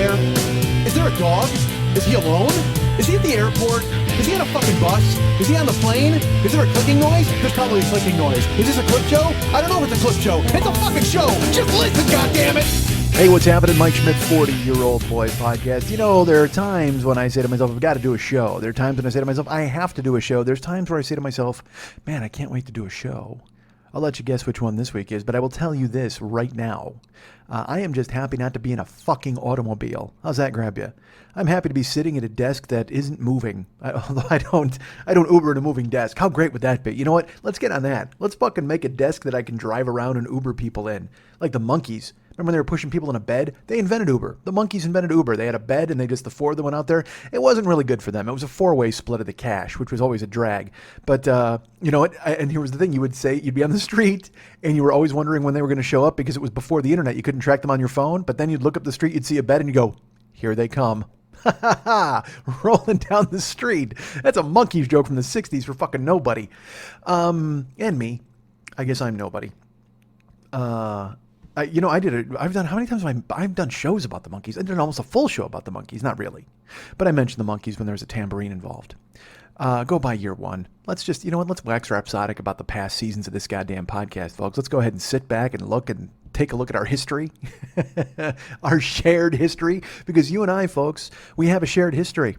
there? Is there a dog? Is he alone? Is he at the airport? Is he on a fucking bus? Is he on the plane? Is there a clicking noise? There's probably a clicking noise. Is this a clip show? I don't know if it's a clip show. It's a fucking show. Just listen, goddammit! Hey, what's happening? Mike Schmidt, 40-Year-Old Boy Podcast. You know, there are times when I say to myself, I've got to do a show. There are times when I say to myself, I have to do a show. There's times where I say to myself, man, I can't wait to do a show. I'll let you guess which one this week is, but I will tell you this right now. I am just happy not to be in a fucking automobile. How's that grab you? I'm happy to be sitting at a desk that isn't moving. Although I don't Uber in a moving desk. How great would that be? You know what? Let's get on that. Let's fucking make a desk that I can drive around and Uber people in. Like the monkeys. Remember when they were pushing people in a bed? They invented Uber. The monkeys invented Uber. They had a bed and the four of them went out there. It wasn't really good for them. It was a four-way split of the cash, which was always a drag. But you know what? And here was the thing. You would say you'd be on the street and you were always wondering when they were going to show up because it was before the internet. You couldn't track them on your phone. But then you'd look up the street, you'd see a bed and you go, here they come. Ha ha ha, rolling down the street. That's a Monkeys joke from the 60s for fucking nobody. And me. I guess I'm nobody. I've done, how many times have I've done shows about the Monkeys? I did almost a full show about the Monkeys, not really. But I mentioned the Monkeys when there was a tambourine involved. Go by year one. Let's just, you know what, let's wax rhapsodic about the past seasons of this goddamn podcast, folks. Let's go ahead and sit back and look and take a look at our history, our shared history, because you and I, folks, we have a shared history.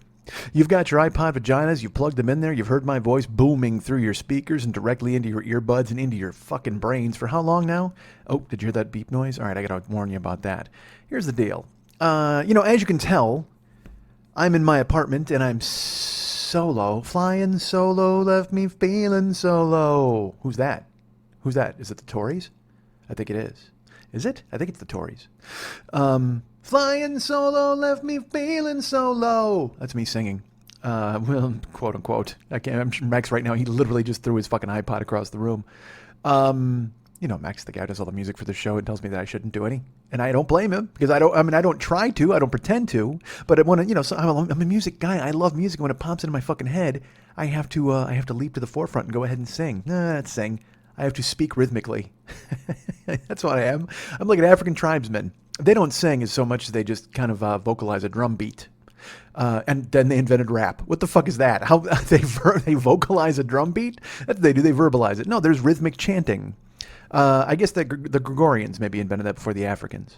You've got your iPod vaginas, you've plugged them in there, you've heard my voice booming through your speakers and directly into your earbuds and into your fucking brains for how long now? Oh, did you hear that beep noise? All right, I gotta warn you about that. Here's the deal. As you can tell, I'm in my apartment and I'm solo. Flying solo left me feeling solo. Who's that? Who's that? Is it the Tories? I think it is. Is it? I think it's the Tories. Flying solo left me feeling so low. That's me singing. Well, quote unquote. I'm sure Max right now, he literally just threw his fucking iPod across the room. Max, the guy who does all the music for the show, and tells me that I shouldn't do any. And I don't blame him because I don't try to. I don't pretend to. But I'm a music guy. I love music. When it pops into my fucking head, I have to leap to the forefront and go ahead and sing. Not sing. I have to speak rhythmically. That's what I am. I'm like an African tribesman. They don't sing as so much as they just kind of vocalize a drum beat. And then they invented rap. What the fuck is that? How they vocalize a drum beat? That's what they do. They verbalize it. No, there's rhythmic chanting. I guess the Gregorians maybe invented that before the Africans.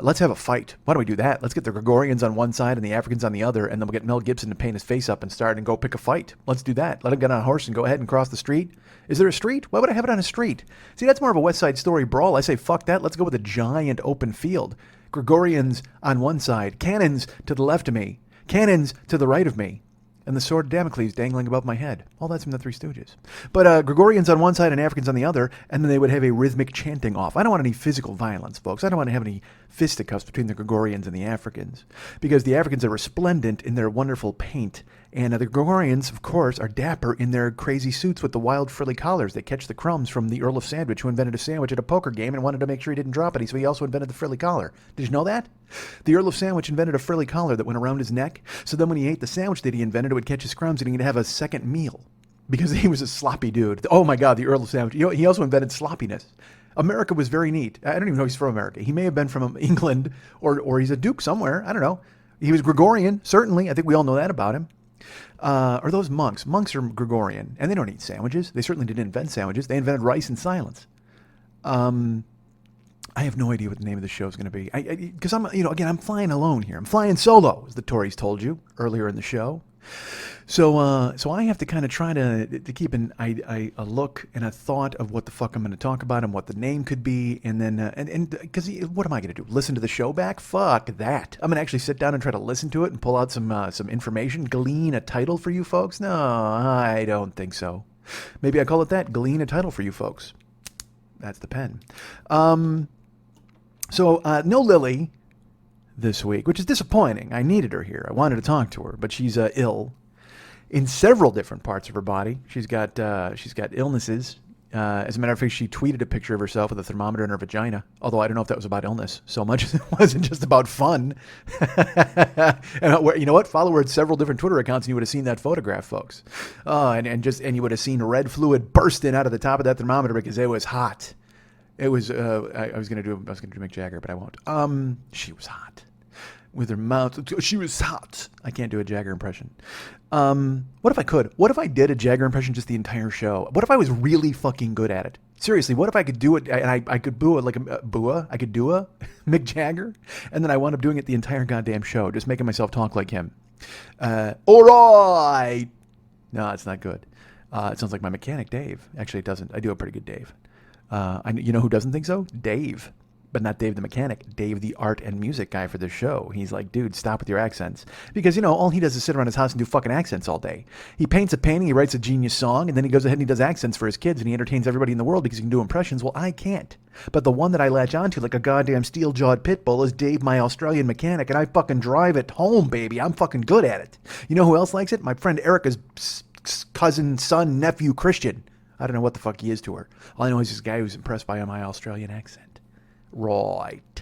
Let's have a fight. Why don't we do that? Let's get the Gregorians on one side and the Africans on the other, and then we'll get Mel Gibson to paint his face up and start and go pick a fight. Let's do that. Let him get on a horse and go ahead and cross the street. Is there a street? Why would I have it on a street? See, that's more of a West Side Story brawl. I say, fuck that. Let's go with a giant open field. Gregorians on one side, cannons to the left of me, cannons to the right of me, and the sword of Damocles dangling above my head. All that's from the Three Stooges. But Gregorians on one side and Africans on the other, and then they would have a rhythmic chanting off. I don't want any physical violence, folks. I don't want to have any fisticuffs between the Gregorians and the Africans, because the Africans are resplendent in their wonderful paint, and the Gregorians, of course, are dapper in their crazy suits with the wild frilly collars. They catch the crumbs from the Earl of Sandwich, who invented a sandwich at a poker game and wanted to make sure he didn't drop it. So he also invented the frilly collar. Did you know that? The Earl of Sandwich invented a frilly collar that went around his neck, so then when he ate the sandwich that he invented, it would catch his crumbs and he'd have a second meal, because he was a sloppy dude. Oh my God, the Earl of Sandwich. You know, he also invented sloppiness. America was very neat. I don't even know he's from America. He may have been from England, or he's a duke somewhere. I don't know. He was Gregorian, certainly. I think we all know that about him. Or those monks. Monks are Gregorian, and they don't eat sandwiches. They certainly didn't invent sandwiches. They invented rice and silence. I have no idea what the name of the show is going to be. Because I'm flying alone here. I'm flying solo, as the Tories told you earlier in the show. So I have to kind of try to keep a look and a thought of what the fuck I'm going to talk about and what the name could be, and then because what am I going to do? Listen to the show back? Fuck that! I'm going to actually sit down and try to listen to it and pull out some information, glean a title for you folks. No, I don't think so. Maybe I call it that. Glean a title for you folks. That's the pen. So no Lily this week, which is disappointing. I needed her here. I wanted to talk to her, but she's ill in several different parts of her body. She's got illnesses. As a matter of fact, she tweeted a picture of herself with a thermometer in her vagina, although I don't know if that was about illness so much as it wasn't just about fun. And you know what? Follow her at several different Twitter accounts and you would have seen that photograph, folks. And you would have seen red fluid bursting out of the top of that thermometer because it was hot. It was, I was going to do Mick Jagger, but I won't. She was hot. with her mouth. She was hot. I can't do a Jagger impression. What if I could? What if I did a Jagger impression just the entire show? What if I was really fucking good at it? Seriously, what if I could do it and I could boo it like I could do a Mick Jagger, and then I wound up doing it the entire goddamn show, just making myself talk like him. All right. No, it's not good. It sounds like my mechanic, Dave. Actually, it doesn't. I do a pretty good Dave. You know who doesn't think so? Dave. But not Dave the mechanic, Dave the art and music guy for the show. He's like, dude, stop with your accents. Because, all he does is sit around his house and do fucking accents all day. He paints a painting, he writes a genius song, and then he goes ahead and he does accents for his kids, and he entertains everybody in the world because he can do impressions. Well, I can't. But the one that I latch onto like a goddamn steel-jawed pit bull is Dave, my Australian mechanic, and I fucking drive it home, baby. I'm fucking good at it. You know who else likes it? My friend Erica's cousin, son, nephew, Christian. I don't know what the fuck he is to her. All I know is this guy who's impressed by my Australian accent. Right.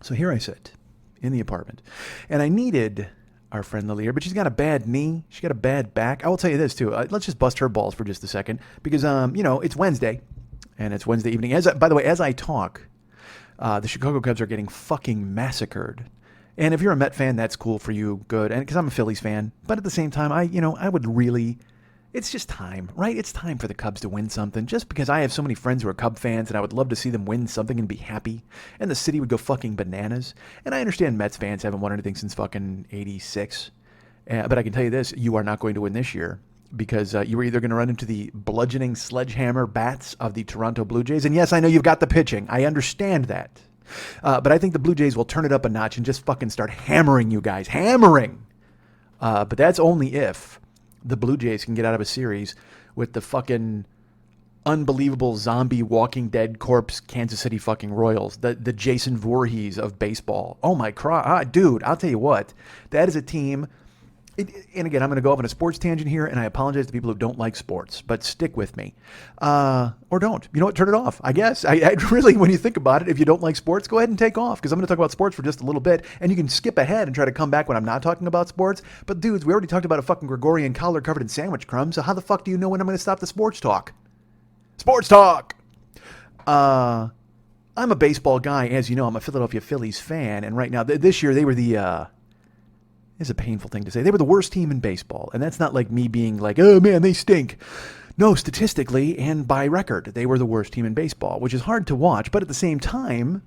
So here I sit in the apartment, and I needed our friend Lily here, but she's got a bad knee. She's got a bad back. I will tell you this too. Let's just bust her balls for just a second, because it's Wednesday, and it's Wednesday evening. By the way, as I talk, the Chicago Cubs are getting fucking massacred. And if you're a Met fan, that's cool for you, good. And because I'm a Phillies fan, but at the same time, I would really. It's just time, right? It's time for the Cubs to win something, just because I have so many friends who are Cub fans, and I would love to see them win something and be happy, and the city would go fucking bananas. And I understand Mets fans haven't won anything since fucking 86, but I can tell you this, you are not going to win this year, because you were either going to run into the bludgeoning sledgehammer bats of the Toronto Blue Jays, and yes, I know you've got the pitching. I understand that. But I think the Blue Jays will turn it up a notch and just fucking start hammering you guys. Hammering! But that's only if the Blue Jays can get out of a series with the fucking unbelievable zombie Walking Dead corpse Kansas City fucking Royals, the Jason Voorhees of baseball. Oh my god, dude, I'll tell you what, that is a team. And again, I'm going to go off on a sports tangent here, and I apologize to people who don't like sports, but stick with me. Or don't. You know what? Turn it off, I guess. I really, when you think about it, if you don't like sports, go ahead and take off, because I'm going to talk about sports for just a little bit, and you can skip ahead and try to come back when I'm not talking about sports. But dudes, we already talked about a fucking Gregorian collar covered in sandwich crumbs, so how the fuck do you know when I'm going to stop the sports talk? Sports talk! I'm a baseball guy. As you know, I'm a Philadelphia Phillies fan, and right now, this year, they were the... It's a painful thing to say. They were the worst team in baseball. And that's not like me being like, oh man, they stink. No, statistically and by record, they were the worst team in baseball, which is hard to watch. But at the same time,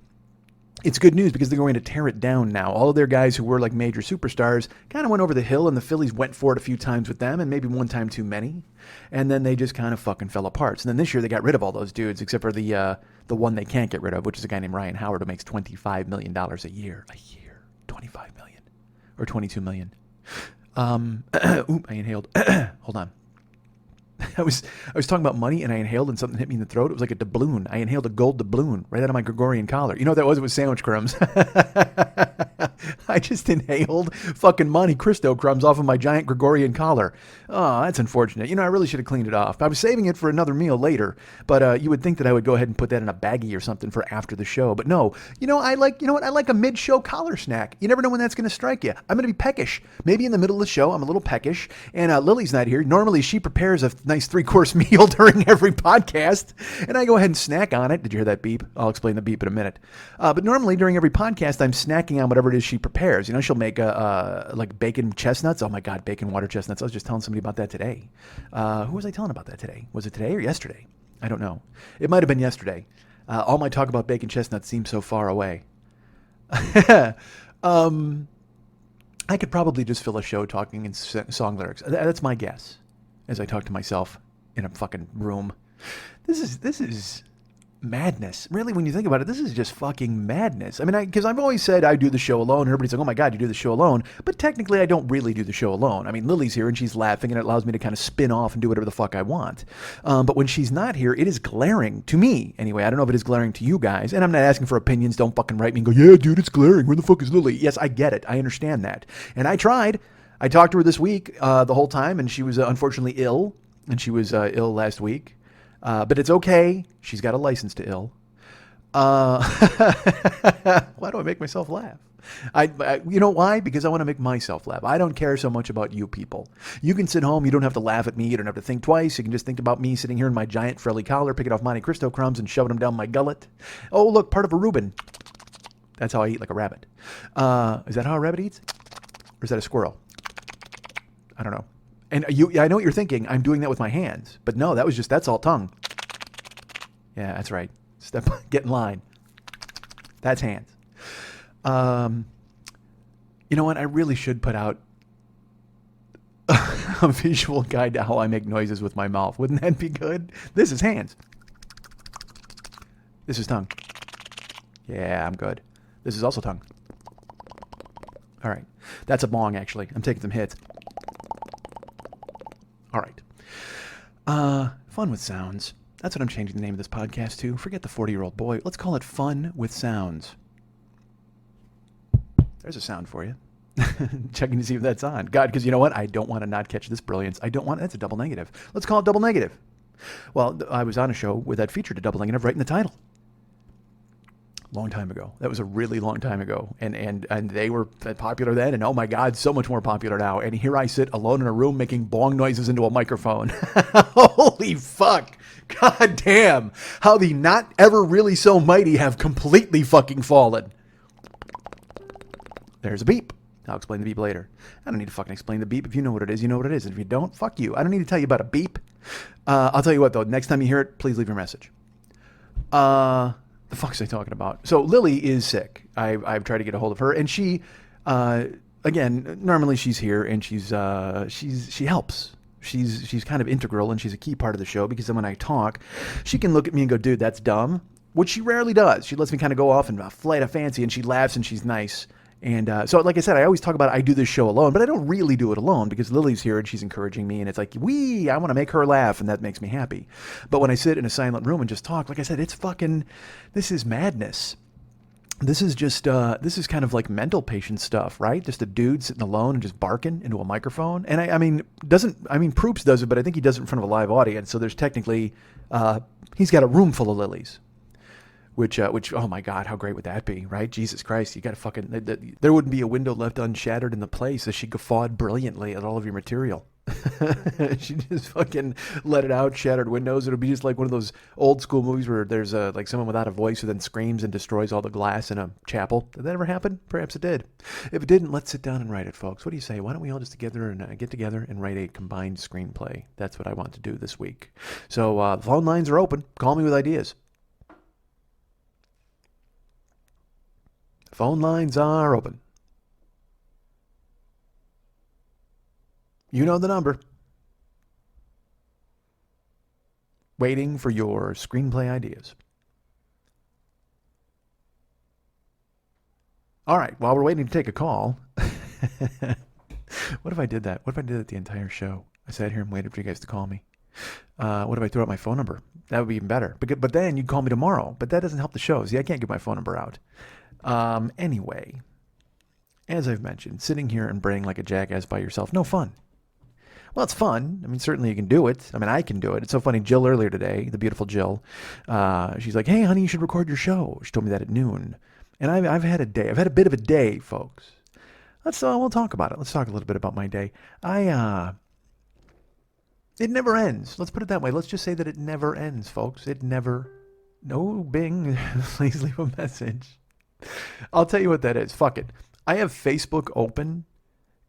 it's good news because they're going to tear it down now. All of their guys who were like major superstars kind of went over the hill, and the Phillies went for it a few times with them, and maybe one time too many. And then they just kind of fucking fell apart. So then this year they got rid of all those dudes, except for the one they can't get rid of, which is a guy named Ryan Howard, who makes $25 million a year. $25 million. Or 22 million. I inhaled. Hold on. I was talking about money, and I inhaled, and something hit me in the throat. It was like a doubloon. I inhaled a gold doubloon right out of my Gregorian collar. You know what that was? It was sandwich crumbs. I just inhaled fucking Monte Cristo crumbs off of my giant Gregorian collar. Oh, that's unfortunate. I really should have cleaned it off. I was saving it for another meal later, but you would think that I would go ahead and put that in a baggie or something for after the show. But no, I like a mid-show collar snack. You never know when that's going to strike you. I'm going to be peckish. Maybe in the middle of the show, I'm a little peckish, and Lily's not here. Normally, she prepares a nice 3-course meal during every podcast, and I go ahead and snack on it. Did you hear that beep? I'll explain the beep in a minute. But normally, during every podcast, I'm snacking on whatever it is she prepares. She'll make like bacon chestnuts. Oh my God, bacon water chestnuts. I was just telling somebody about that today. Who was I telling about that today? Was it today or yesterday? I don't know. It might have been yesterday. All my talk about bacon chestnuts seems so far away. I could probably just fill a show talking in song lyrics. That's my guess. As I talk to myself in a fucking room. This is madness. Really, when you think about it, this is just fucking madness. I mean, because I've always said I do the show alone, and everybody's like, oh my God, you do the show alone. But technically, I don't really do the show alone. I mean, Lily's here, and she's laughing, and it allows me to kind of spin off and do whatever the fuck I want. But when she's not here, it is glaring to me. Anyway, I don't know if it is glaring to you guys, and I'm not asking for opinions. Don't fucking write me and go, yeah, dude, it's glaring. Where the fuck is Lily? Yes, I get it. I understand that. And I tried. I talked to her this week the whole time, and she was unfortunately ill, and she was ill last week. But it's okay. She's got a license to ill. Why do I make myself laugh? You know why? Because I want to make myself laugh. I don't care so much about you people. You can sit home. You don't have to laugh at me. You don't have to think twice. You can just think about me sitting here in my giant frilly collar, picking off Monte Cristo crumbs and shoving them down my gullet. Oh, look, part of a Reuben. That's how I eat like a rabbit. Is that how a rabbit eats? Or is that a squirrel? I don't know. And I know what you're thinking. I'm doing that with my hands. But no, that's all tongue. Yeah, that's right. Get in line. That's hands. You know what? I really should put out a visual guide to how I make noises with my mouth. Wouldn't that be good? This is hands. This is tongue. Yeah, I'm good. This is also tongue. All right. That's a bong, actually. I'm taking some hits. All right. Fun with sounds. That's what I'm changing the name of this podcast to. Forget the 40-year-old boy. Let's call it Fun with Sounds. There's a sound for you. Checking to see if that's on. God, because you know what? I don't want to not catch this brilliance. That's a double negative. Let's call it double negative. Well, I was on a show where that featured a double negative right in the title. Long time ago. That was a really long time ago. And they were popular then, and oh my God, so much more popular now. And here I sit alone in a room making bong noises into a microphone. Holy fuck. God damn. How the not ever really so mighty have completely fucking fallen. There's a beep. I'll explain the beep later. I don't need to fucking explain the beep. If you know what it is, you know what it is. And if you don't, fuck you. I don't need to tell you about a beep. I'll tell you what, though. Next time you hear it, please leave your message. The fuck's I talking about? So Lily is sick. I've tried to get a hold of her, and she, again, normally she's here and she helps. She's kind of integral, and she's a key part of the show because then when I talk, she can look at me and go, "Dude, that's dumb," which she rarely does. She lets me kind of go off and flight of fancy, and she laughs and she's nice. And so, like I said, I always talk about I do this show alone, but I don't really do it alone because Lily's here and she's encouraging me, and it's like, I want to make her laugh, and that makes me happy. But when I sit in a silent room and just talk, like I said, this is madness. This is just, this is kind of like mental patient stuff, right? Just a dude sitting alone and just barking into a microphone. And I mean, Proops does it, but I think he does it in front of a live audience. So there's technically, he's got a room full of Lilies. Which, oh my God, how great would that be, right? Jesus Christ, you got to fucking, there wouldn't be a window left unshattered in the place as she guffawed brilliantly at all of your material. She just fucking let it out, shattered windows. It would be just like one of those old school movies where there's like someone without a voice who then screams and destroys all the glass in a chapel. Did that ever happen? Perhaps it did. If it didn't, let's sit down and write it, folks. What do you say? Why don't we all just get together and write a combined screenplay? That's what I want to do this week. So the phone lines are open. Call me with ideas. Phone lines are open. You know the number. Waiting for your screenplay ideas. All right, while we're waiting to take a call, what if I did that? What if I did it the entire show? I sat here and waited for you guys to call me. What if I threw out my phone number? That would be even better. But then you'd call me tomorrow. But that doesn't help the show. See, I can't give my phone number out. Anyway, as I've mentioned, sitting here and braying like a jackass by yourself, no fun. Well, it's fun. I mean, certainly you can do it. I mean, I can do it. It's so funny. Jill earlier today, the beautiful Jill, she's like, "Hey, honey, you should record your show." She told me that at noon. And I've had a day. I've had a bit of a day, folks. We'll talk about it. Let's talk a little bit about my day. It never ends. Let's put it that way. Let's just say that it never ends, folks. No Bing. Please leave a message. I'll tell you what that is. Fuck it. I have Facebook open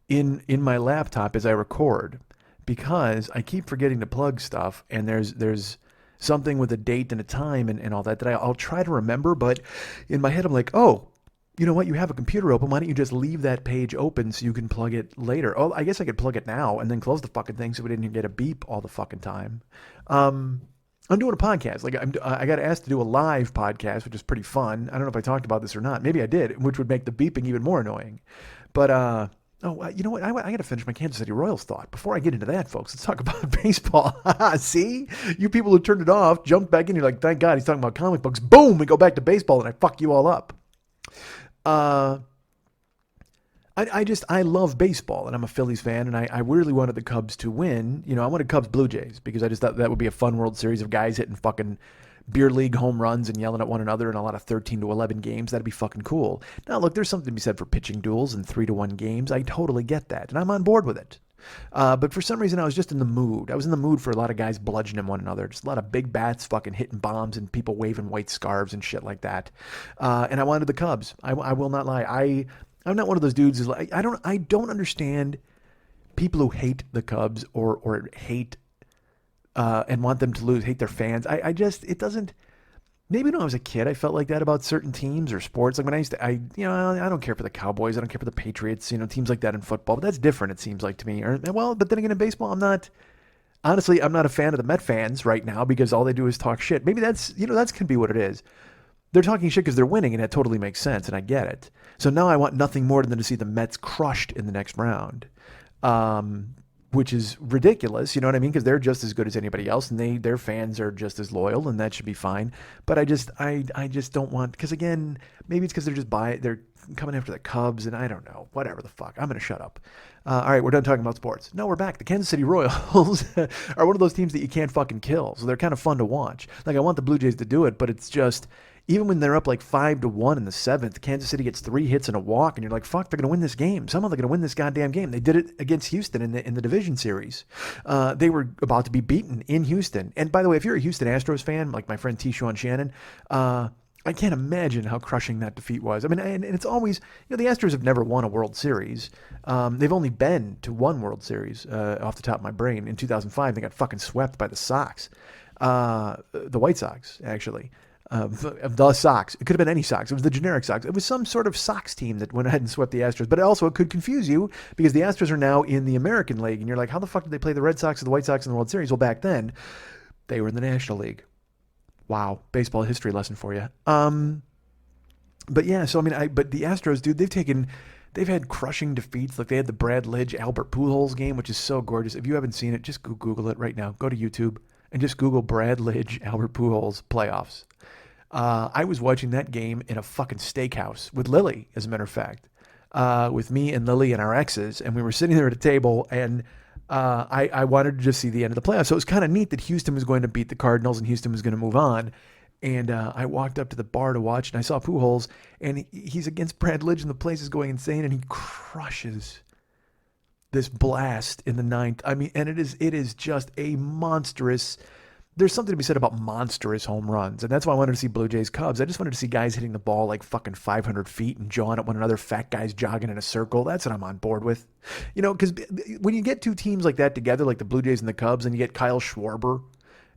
in my laptop as I record because I keep forgetting to plug stuff, and there's something with a date and a time and all that I'll try to remember, but in my head I'm like, oh, you know what? You have a computer open. Why don't you just leave that page open so you can plug it later? Oh, I guess I could plug it now and then close the fucking thing so we didn't get a beep all the fucking time. I'm doing a podcast. Like I got asked to do a live podcast, which is pretty fun. I don't know if I talked about this or not. Maybe I did, which would make the beeping even more annoying. But you know what? I got to finish my Kansas City Royals thought before I get into that, folks. Let's talk about baseball. See, you people who turned it off, jumped back in. You're like, thank God he's talking about comic books. Boom, we go back to baseball, and I fuck you all up. I love baseball, and I'm a Phillies fan, and I really wanted the Cubs to win. You know, I wanted Cubs Blue Jays because I just thought that would be a fun World Series of guys hitting fucking beer league home runs and yelling at one another in a lot of 13-11 games. That'd be fucking cool. Now, look, there's something to be said for pitching duels and 3-1 games. I totally get that, and I'm on board with it. But for some reason, I was just in the mood. I was in the mood for a lot of guys bludgeoning one another. Just a lot of big bats fucking hitting bombs and people waving white scarves and shit like that. And I wanted the Cubs. I will not lie. I'm not one of those dudes who's like, I don't understand people who hate the Cubs or hate and want them to lose, hate their fans. It doesn't. Maybe when I was a kid, I felt like that about certain teams or sports. Like when I used to, I don't care for the Cowboys. I don't care for the Patriots, teams like that in football. But that's different, it seems like to me. But then again, in baseball, I'm not a fan of the Met fans right now because all they do is talk shit. Maybe that's can be what it is. They're talking shit because they're winning, and that totally makes sense, and I get it. So now I want nothing more than to see the Mets crushed in the next round. Which is ridiculous, you know what I mean? Because they're just as good as anybody else, and their fans are just as loyal, and that should be fine. But I just don't want, because again, maybe it's because they're coming after the Cubs, and I don't know, whatever the fuck. I'm gonna shut up. All right, we're done talking about sports. No, we're back. The Kansas City Royals are one of those teams that you can't fucking kill, so they're kind of fun to watch. Like I want the Blue Jays to do it, but it's just. Even when they're up like 5-1 in the 7th, Kansas City gets 3 hits and a walk, and you're like, fuck, they're going to win this game. Somehow they're going to win this goddamn game. They did it against Houston in the division series. They were about to be beaten in Houston. And by the way, if you're a Houston Astros fan, like my friend T-Shawn Shannon, I can't imagine how crushing that defeat was. I mean, and it's always, the Astros have never won a World Series. They've only been to one World Series off the top of my brain. In 2005, they got fucking swept by the Sox. The White Sox, actually. The Sox. It could have been any Sox. It was the generic Sox. It was some sort of Sox team that went ahead and swept the Astros. But also it could confuse you because the Astros are now in the American League. And you're like, how the fuck did they play the Red Sox or the White Sox in the World Series? Well, back then, they were in the National League. Wow. Baseball history lesson for you. But yeah, so I mean, but the Astros, dude, they've had crushing defeats. Like they had the Brad Lidge, Albert Pujols game, which is so gorgeous. If you haven't seen it, just Google it right now. Go to YouTube and just Google Brad Lidge, Albert Pujols playoffs. I was watching that game in a fucking steakhouse with Lily, as a matter of fact, with me and Lily and our exes, and we were sitting there at a table, and I wanted to just see the end of the playoffs. So it was kind of neat that Houston was going to beat the Cardinals and Houston was going to move on. And I walked up to the bar to watch, and I saw Pujols, and he's against Brad Lidge, and the place is going insane, and he crushes this blast in the 9th. I mean, and it is just a monstrous. There's something to be said about monstrous home runs, and that's why I wanted to see Blue Jays Cubs. I just wanted to see guys hitting the ball like fucking 500 feet and jawing at one another, fat guys jogging in a circle. That's what I'm on board with. Because when you get two teams like that together, like the Blue Jays and the Cubs, and you get Kyle Schwarber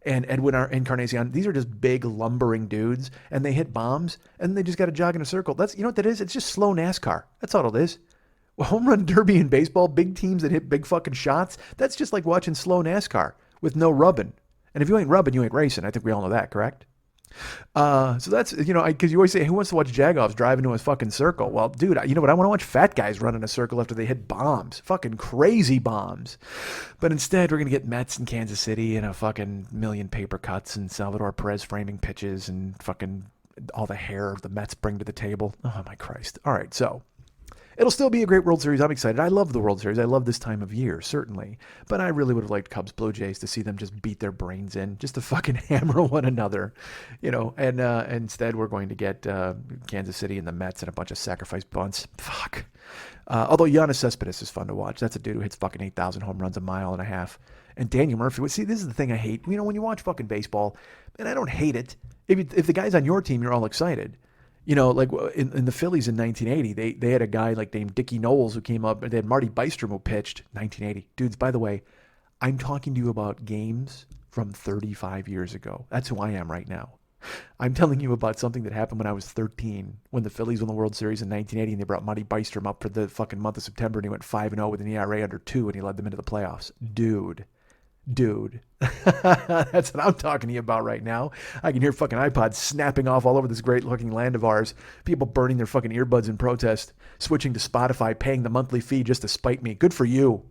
and Edwin Encarnacion, these are just big lumbering dudes, and they hit bombs, and they just got to jog in a circle. That's, what that is? It's just slow NASCAR. That's all it is. Well, home run derby in baseball, big teams that hit big fucking shots, that's just like watching slow NASCAR with no rubbing. And if you ain't rubbing, you ain't racing. I think we all know that, correct? So that's, because you always say, who wants to watch Jagoffs drive into a fucking circle? Well, dude, you know what? I want to watch fat guys run in a circle after they hit bombs. Fucking crazy bombs. But instead, we're going to get Mets in Kansas City and a fucking million paper cuts and Salvador Perez framing pitches and fucking all the hair the Mets bring to the table. Oh, my Christ. All right, so it'll still be a great World Series. I'm excited. I love the World Series. I love this time of year, certainly. But I really would have liked Cubs Blue Jays to see them just beat their brains in, just to fucking hammer one another, And instead, we're going to get Kansas City and the Mets and a bunch of sacrifice bunts. Fuck. Although Giannis Cespedes is fun to watch. That's a dude who hits fucking 8,000 home runs a mile and a half. And Daniel Murphy. See, this is the thing I hate. When you watch fucking baseball, and I don't hate it. If the guy's on your team, you're all excited. Like in the Phillies in 1980, they had a guy like named Dickie Knowles who came up, and they had Marty Bystrom who pitched 1980. Dudes, by the way, I'm talking to you about games from 35 years ago. That's who I am right now. I'm telling you about something that happened when I was 13, when the Phillies won the World Series in 1980, and they brought Marty Bystrom up for the fucking month of September, and he went 5-0 with an ERA under 2, and he led them into the playoffs. Dude. That's what I'm talking to you about right now. I can hear fucking iPods snapping off all over this great looking land of ours. People burning their fucking earbuds in protest, switching to Spotify, paying the monthly fee just to spite me. Good for you.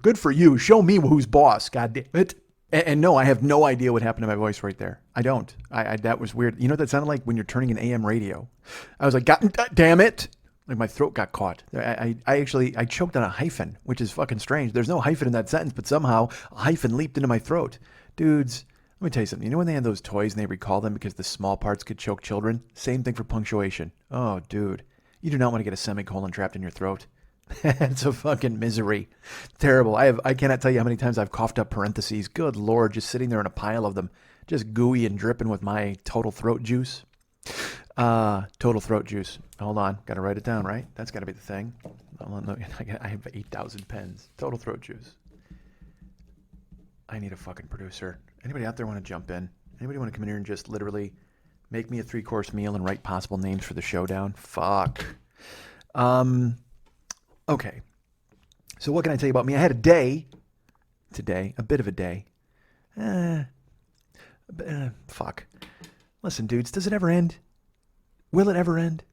Show me who's boss. God damn it. And no, I have no idea what happened to my voice right there. I don't. That was weird. You know what that sounded like when you're turning an AM radio? I was like, God damn it. Like my throat got caught. I choked on a hyphen, which is fucking strange. There's no hyphen in that sentence, but somehow a hyphen leaped into my throat. Dudes, me tell you something. You know when they had those toys and they recall them because the small parts could choke children? Same thing for punctuation. Oh, dude. You do not want to get a semicolon trapped in your throat. It's a fucking misery. Terrible. I cannot tell you how many times I've coughed up parentheses. Good Lord, just sitting there in a pile of them. Just gooey and dripping with my total throat juice. Total throat juice. Hold on. Got to write it down, right? That's got to be the thing. Hold on, I have 8,000 pens. Total throat juice. I need a fucking producer. Anybody out there want to jump in? Anybody want to come in here and just literally make me a 3-course meal and write possible names for the showdown? Fuck. Okay. So what can I tell you about me? I had a day today. A bit of a day. Fuck. Listen, dudes, does it ever end? Will it ever end?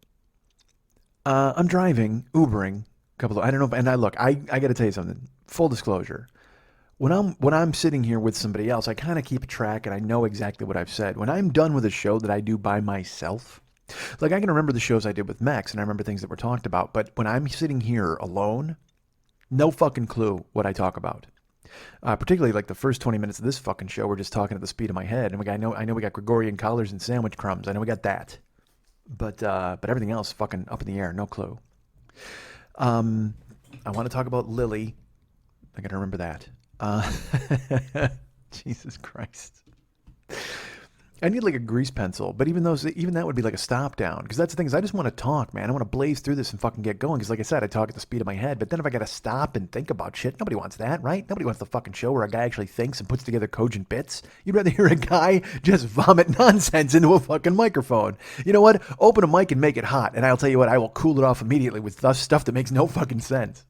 I'm driving, Ubering, I don't know, and I got to tell you something. Full disclosure. When I'm sitting here with somebody else, I kind of keep track and I know exactly what I've said. When I'm done with a show that I do by myself, like I can remember the shows I did with Max and I remember things that were talked about, but when I'm sitting here alone, no fucking clue what I talk about. Particularly like the first 20 minutes of this fucking show, we're just talking at the speed of my head. And I know we got Gregorian collars and sandwich crumbs. I know we got that. But everything else fucking up in the air. No clue. I want to talk about Lily. I got to remember that. Jesus Christ. I need like a grease pencil, but even that would be like a stop down. Because that's the thing is I just want to talk, man. I want to blaze through this and fucking get going. Because like I said, I talk at the speed of my head. But then if I got to stop and think about shit, nobody wants that, right? Nobody wants the fucking show where a guy actually thinks and puts together cogent bits. You'd rather hear a guy just vomit nonsense into a fucking microphone. You know what? Open a mic and make it hot. And I'll tell you what, I will cool it off immediately with stuff that makes no fucking sense.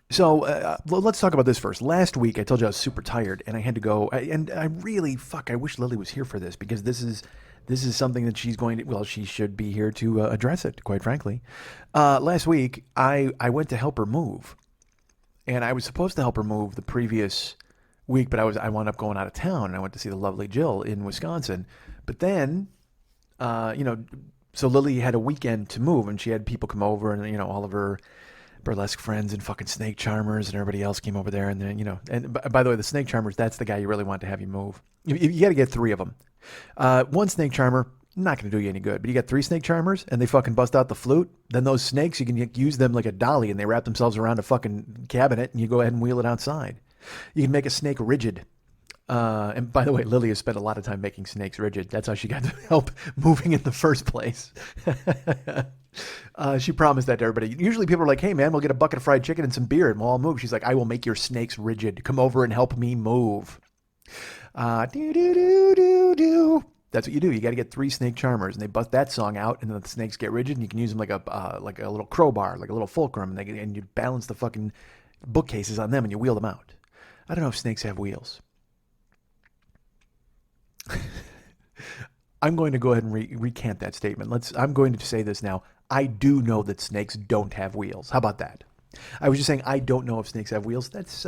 So let's talk about this first. Last week, I told you I was super tired, and I had to go. And I really, I wish Lily was here for this, because this is something that she's going to, well, she should be here to address it, quite frankly. Last week, I went to help her move, and I was supposed to help her move the previous week, but I wound up going out of town, and I went to see the lovely Jill in Wisconsin. But then, so Lily had a weekend to move, and she had people come over, and, all of her burlesque friends and fucking snake charmers and everybody else came over there. And then, and by the way, the snake charmers, that's the guy you really want to have you move. You got to get 3 of them. One snake charmer, not going to do you any good, but you got 3 snake charmers and they fucking bust out the flute. Then those snakes, you can use them like a dolly and they wrap themselves around a fucking cabinet and you go ahead and wheel it outside. You can make a snake rigid. And by the way, Lily has spent a lot of time making snakes rigid. That's how she got to help moving in the first place. She promised that to everybody. Usually people are like, hey man, we'll get a bucket of fried chicken and some beer and we'll all move. She's like, I will make your snakes rigid. Come over and help me move. That's what you do. You got to get 3 snake charmers and they bust that song out and then the snakes get rigid and you can use them like a little crowbar, like a little fulcrum, and you balance the fucking bookcases on them and you wheel them out. I don't know if snakes have wheels. I'm going to go ahead and recant that statement. I'm going to say this now. I do know that snakes don't have wheels. How about that? I was just saying I don't know if snakes have wheels. That's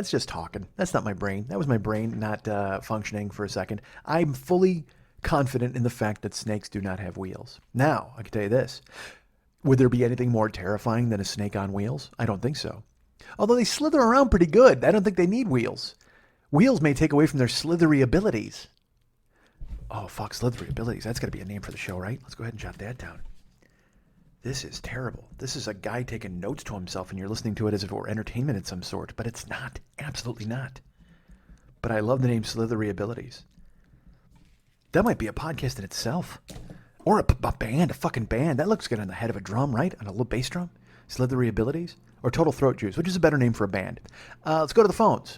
just talking. That's not my brain. That was my brain not functioning for a second. I'm fully confident in the fact that snakes do not have wheels. Now, I can tell you this. Would there be anything more terrifying than a snake on wheels? I don't think so. Although they slither around pretty good. I don't think they need wheels. Wheels may take away from their slithery abilities. Oh, fuck, slithery abilities. That's got to be a name for the show, right? Let's go ahead and jot that down. This is terrible. This is a guy taking notes to himself, and you're listening to it as if it were entertainment of some sort, but it's not. Absolutely not. But I love the name Slithery Abilities. That might be a podcast in itself. Or a band, a fucking band. That looks good on the head of a drum, right? On a little bass drum. Slithery Abilities. Or Total Throat Juice, which is a better name for a band. Let's go to the phones.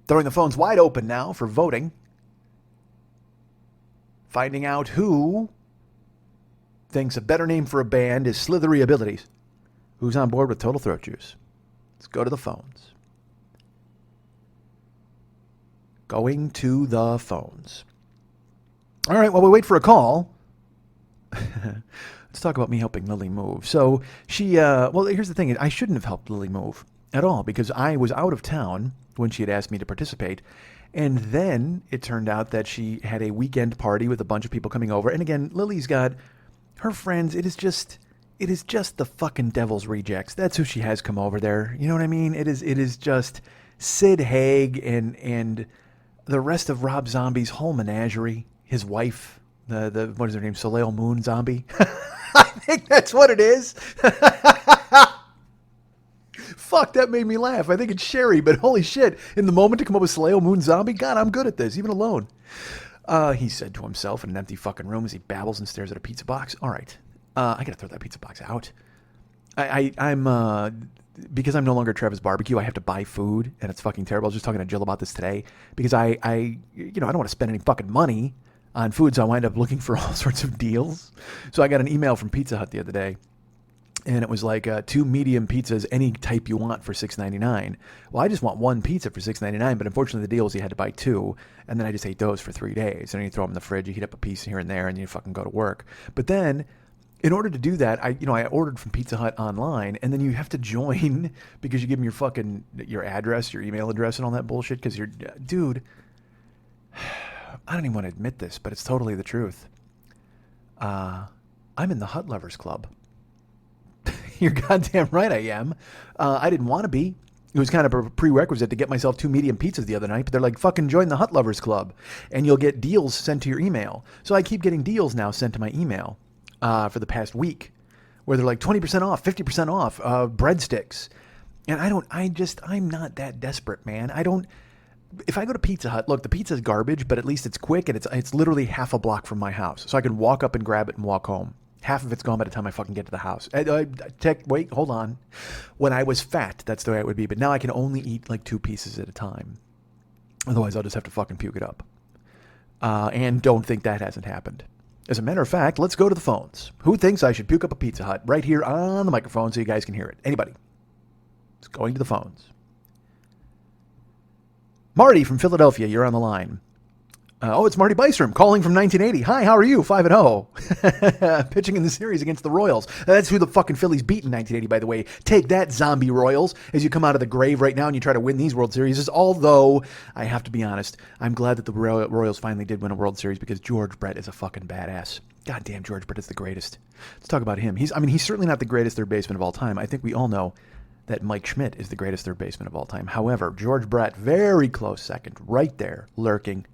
Throwing the phones wide open now for voting. Finding out who thinks a better name for a band is Slithery Abilities. Who's on board with Total Throat Juice? Let's go to the phones. Going to the phones. All right, while we wait for a call, let's talk about me helping Lily move. So she, well, here's the thing. I shouldn't have helped Lily move at all because I was out of town when she had asked me to participate. And then it turned out that she had a weekend party with a bunch of people coming over. And again, Lily's got her friends. It's it is just the fucking devil's rejects. That's who she has come over there. You know what I mean? It is just Sid Haig and the rest of Rob Zombie's whole menagerie. His wife, the what is her name? Soleil Moon Zombie. I think that's what it is. Fuck, that made me laugh. I think it's Sherry, but holy shit. In the moment to come up with Soleil Moon Zombie, God, I'm good at this, even alone. He said to himself in an empty fucking room as he babbles and stares at a pizza box. All right. I gotta throw that pizza box out. I'm because I'm no longer Travis Barbecue, I have to buy food, and it's fucking terrible. I was just talking to Jill about this today, because I don't want to spend any fucking money on food, so I wind up looking for all sorts of deals. So I got an email from Pizza Hut the other day, and it was like 2 medium pizzas, any type you want, for $6.99. Well, I just want 1 pizza for $6.99, but unfortunately the deal was you had to buy 2, and then I just ate those for 3 days. And then you throw them in the fridge, you heat up a piece here and there, and you fucking go to work. But then, in order to do that, I ordered from Pizza Hut online, and then you have to join because you give them your address, your email address, and all that bullshit. Because dude, I don't even want to admit this, but it's totally the truth. I'm in the Hut Lovers Club. You're goddamn right I am. I didn't want to be. It was kind of a prerequisite to get myself 2 medium pizzas the other night, but they're like, fucking join the Hut Lovers Club, and you'll get deals sent to your email. So I keep getting deals now sent to my email. For the past week, where they're like 20% off, 50% off, breadsticks. And I'm not that desperate, man. If I go to Pizza Hut, look, the pizza's garbage, but at least it's quick, and it's literally half a block from my house. So I can walk up and grab it and walk home. Half of it's gone by the time I fucking get to the house. Wait, hold on. When I was fat, that's the way it would be, but now I can only eat like 2 pieces at a time. Otherwise, I'll just have to fucking puke it up. And don't think that hasn't happened. As a matter of fact, let's go to the phones. Who thinks I should puke up a Pizza Hut right here on the microphone so you guys can hear it? Anybody? It's going to the phones. Marty from Philadelphia, you're on the line. It's Marty Bystrom calling from 1980. Hi, how are you? 5-0. Pitching in the series against the Royals. That's who the fucking Phillies beat in 1980, by the way. Take that, zombie Royals, as you come out of the grave right now and you try to win these World Series. Although, I have to be honest, I'm glad that the Royals finally did win a World Series because George Brett is a fucking badass. Goddamn, George Brett is the greatest. Let's talk about him. He's certainly not the greatest third baseman of all time. I think we all know that Mike Schmidt is the greatest third baseman of all time. However, George Brett, very close second, right there, lurking.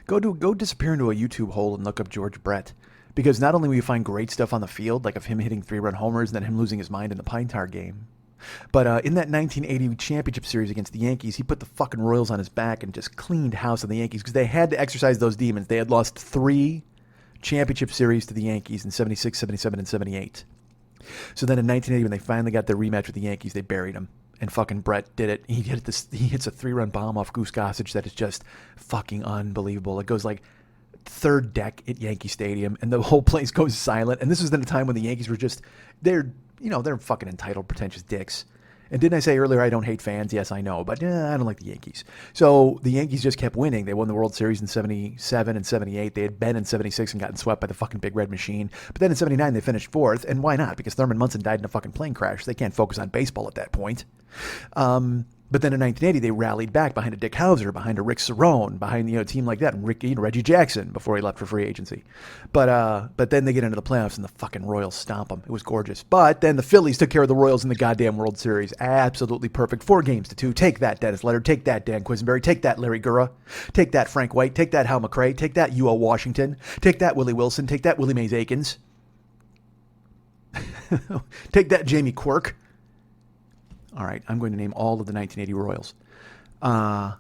Go disappear into a YouTube hole and look up George Brett, because not only will you find great stuff on the field, like of him hitting 3-run homers and then him losing his mind in the Pine Tar game, but in that 1980 championship series against the Yankees, he put the fucking Royals on his back and just cleaned house on the Yankees because they had to exercise those demons. They had lost 3 championship series to the Yankees in 76, 77, and 78. So then in 1980, when they finally got their rematch with the Yankees, they buried him. And fucking Brett did it. He hits a 3-run bomb off Goose Gossage that is just fucking unbelievable. It goes like 3rd deck at Yankee Stadium, and the whole place goes silent. And this was at a time when the Yankees were just they're fucking entitled, pretentious dicks. And didn't I say earlier I don't hate fans? Yes, I know, but I don't like the Yankees. So the Yankees just kept winning. They won the World Series in 77 and 78. They had been in 76 and gotten swept by the fucking Big Red Machine. But then in 79 they finished 4th, and why not? Because Thurman Munson died in a fucking plane crash. They can't focus on baseball at that point. But then in 1980, they rallied back behind a Dick Howser, behind a Rick Cerrone, behind a team like that, and Reggie Jackson before he left for free agency. But then they get into the playoffs and the fucking Royals stomp them. It was gorgeous. But then the Phillies took care of the Royals in the goddamn World Series. Absolutely perfect. 4-2. Take that, Dennis Leonard. Take that, Dan Quisenberry. Take that, Larry Gura. Take that, Frank White. Take that, Hal McRae. Take that, U.O. Washington. Take that, Willie Wilson. Take that, Willie Mays Aikens. Take that, Jamie Quirk. All right, I'm going to name all of the 1980 Royals. But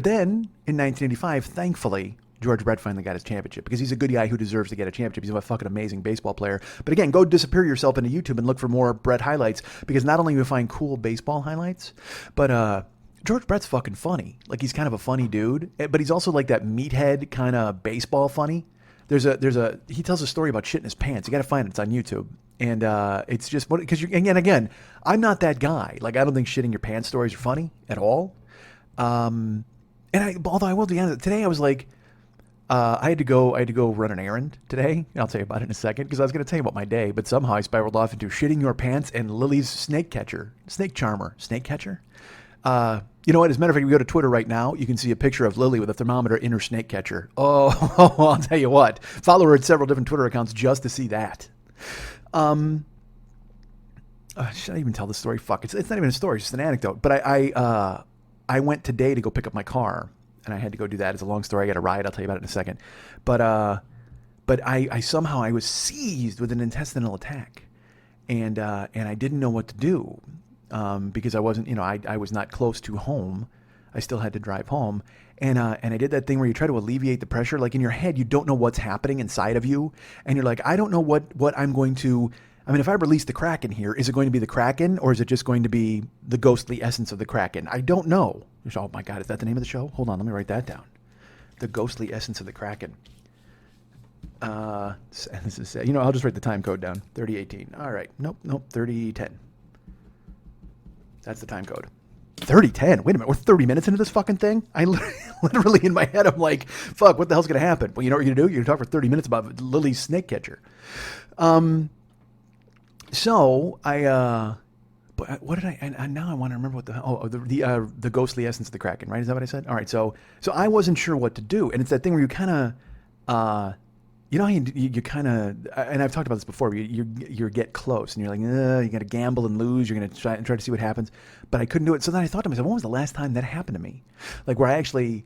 then in 1985, thankfully, George Brett finally got his championship because he's a good guy who deserves to get a championship. He's a fucking amazing baseball player. But again, go disappear yourself into YouTube and look for more Brett highlights, because not only do you find cool baseball highlights, but George Brett's fucking funny. Like, he's kind of a funny dude, but he's also like that meathead kind of baseball funny. He tells a story about shitting his pants. You got to find it. It's on YouTube. And it's just, because again, I'm not that guy. Like, I don't think shitting your pants stories are funny at all. Although I will be honest, today I was like, I had to go run an errand today. I'll tell you about it in a second, because I was going to tell you about my day, but somehow I spiraled off into shitting your pants and Lily's snake catcher. You know what? As a matter of fact, if we go to Twitter right now, you can see a picture of Lily with a thermometer in her snake catcher. Oh, I'll tell you what. Follow her at several different Twitter accounts just to see that. Should I even tell the story? Fuck, it's not even a story, it's just an anecdote. But I went today to go pick up my car, and I had to go do that. It's a long story. I got a ride. I'll tell you about it in a second. But I somehow I was seized with an intestinal attack, and I didn't know what to do. Because I wasn't, I was not close to home. I still had to drive home. And I did that thing where you try to alleviate the pressure. Like in your head, you don't know what's happening inside of you. And you're like, I don't know what I'm going to, if I release the Kraken here, is it going to be the Kraken or is it just going to be the ghostly essence of the Kraken? I don't know. Oh my God, is that the name of the show? Hold on, let me write that down. The ghostly essence of the Kraken. This is, I'll just write the time code down. 3018. All right. Nope. 3010. That's the time code. 3010. Wait a minute. We're 30 minutes into this fucking thing. I literally in my head, I'm like, fuck, what the hell's going to happen? Well, you know what you're going to do? You're going to talk for 30 minutes about Lily's snake catcher. So but what did and now I want to remember what the ghostly essence of the Kraken, right? Is that what I said? All right. So I wasn't sure what to do. And it's that thing where you kind of, you know how you kind of, and I've talked about this before, you get close and you're like, you're going to gamble and lose. You're going to try to see what happens. But I couldn't do it. So then I thought to myself, when was the last time that happened to me? Like where I actually,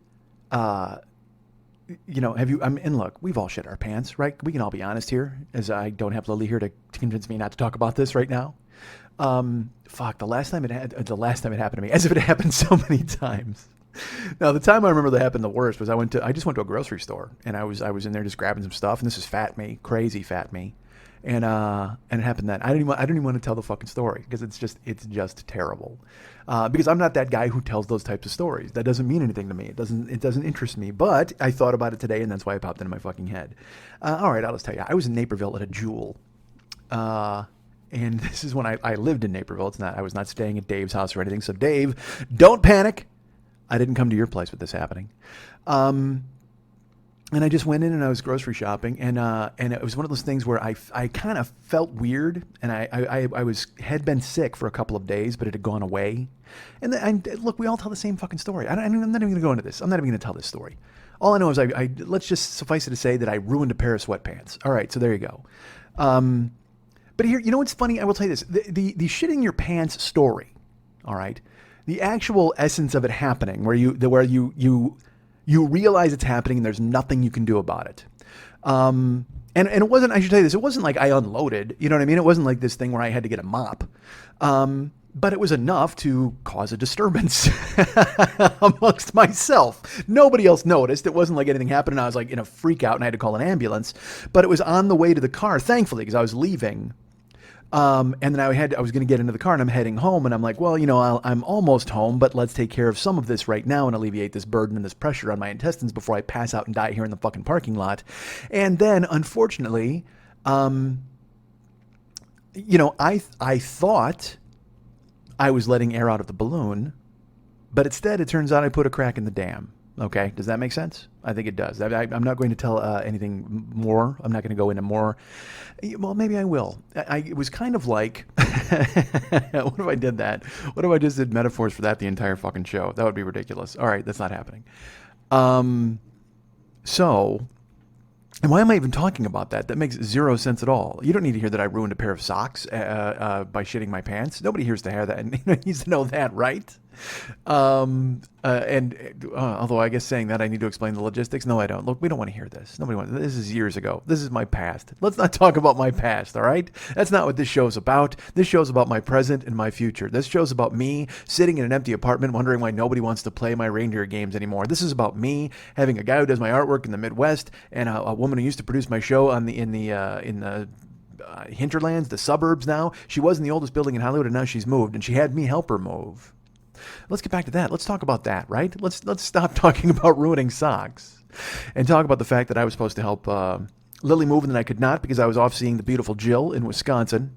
have you, and look, we've all shit our pants, right? We can all be honest here, as I don't have Lily here to convince me not to talk about this right now. The last time it happened to me, as if it happened so many times. Now, the time I remember that happened the worst was I just went to a grocery store and I was in there just grabbing some stuff, and this is fat me, crazy fat me, and it happened then. I don't even want to tell the fucking story because it's just terrible. Because I'm not that guy who tells those types of stories. That doesn't mean anything to me. It doesn't interest me. But I thought about it today, and that's why it popped into my fucking head. All right, I'll just tell you. I was in Naperville at a Jewel. And this is when I lived in Naperville. I was not staying at Dave's house or anything. So Dave, don't panic. I didn't come to your place with this happening. And I just went in and I was grocery shopping, and it was one of those things where I kind of felt weird, and I had been sick for a couple of days, but it had gone away. And look, we all tell the same fucking story. I'm not even going to go into this. I'm not even going to tell this story. All I know is let's just suffice it to say that I ruined a pair of sweatpants. All right, so there you go. But here, you know what's funny? I will tell you this: the shitting your pants story. All right. The actual essence of it happening, where you realize it's happening and there's nothing you can do about it. And it wasn't, I should tell you this, it wasn't like I unloaded, you know what I mean? It wasn't like this thing where I had to get a mop. But it was enough to cause a disturbance amongst myself. Nobody else noticed. It wasn't like anything happened and I was like in a freak out and I had to call an ambulance. But it was on the way to the car, thankfully, because I was leaving. And then I was going to get into the car and I'm heading home and I'm like, well, I'm almost home, but let's take care of some of this right now and alleviate this burden and this pressure on my intestines before I pass out and die here in the fucking parking lot. And then, unfortunately, I thought I was letting air out of the balloon, but instead it turns out I put a crack in the dam. Okay, does that make sense? I think it does. I'm not going to tell anything more. I'm not going to go into more. Well, maybe I will. It was kind of like, what if I did that? What if I just did metaphors for that the entire fucking show? That would be ridiculous. All right, that's not happening. So, and why am I even talking about that? That makes zero sense at all. You don't need to hear that I ruined a pair of socks by shitting my pants. Nobody needs to hear that and needs to know that, right? Although I guess saying that I need to explain the logistics. No, I don't. Look, we don't want to hear this. Nobody wants. This is years ago. This is my past. Let's not talk about my past. All right. That's not what this show's about. This show's about my present and my future. This show's about me sitting in an empty apartment wondering why nobody wants to play my reindeer games anymore. This is about me having a guy who does my artwork in the Midwest and a woman who used to produce my show in the hinterlands, the suburbs. Now she was in the oldest building in Hollywood and now she's moved and she had me help her move. Let's get back to that. Let's talk about that, right? Let's stop talking about ruining socks and talk about the fact that I was supposed to help Lily move and then I could not because I was off seeing the beautiful Jill in Wisconsin.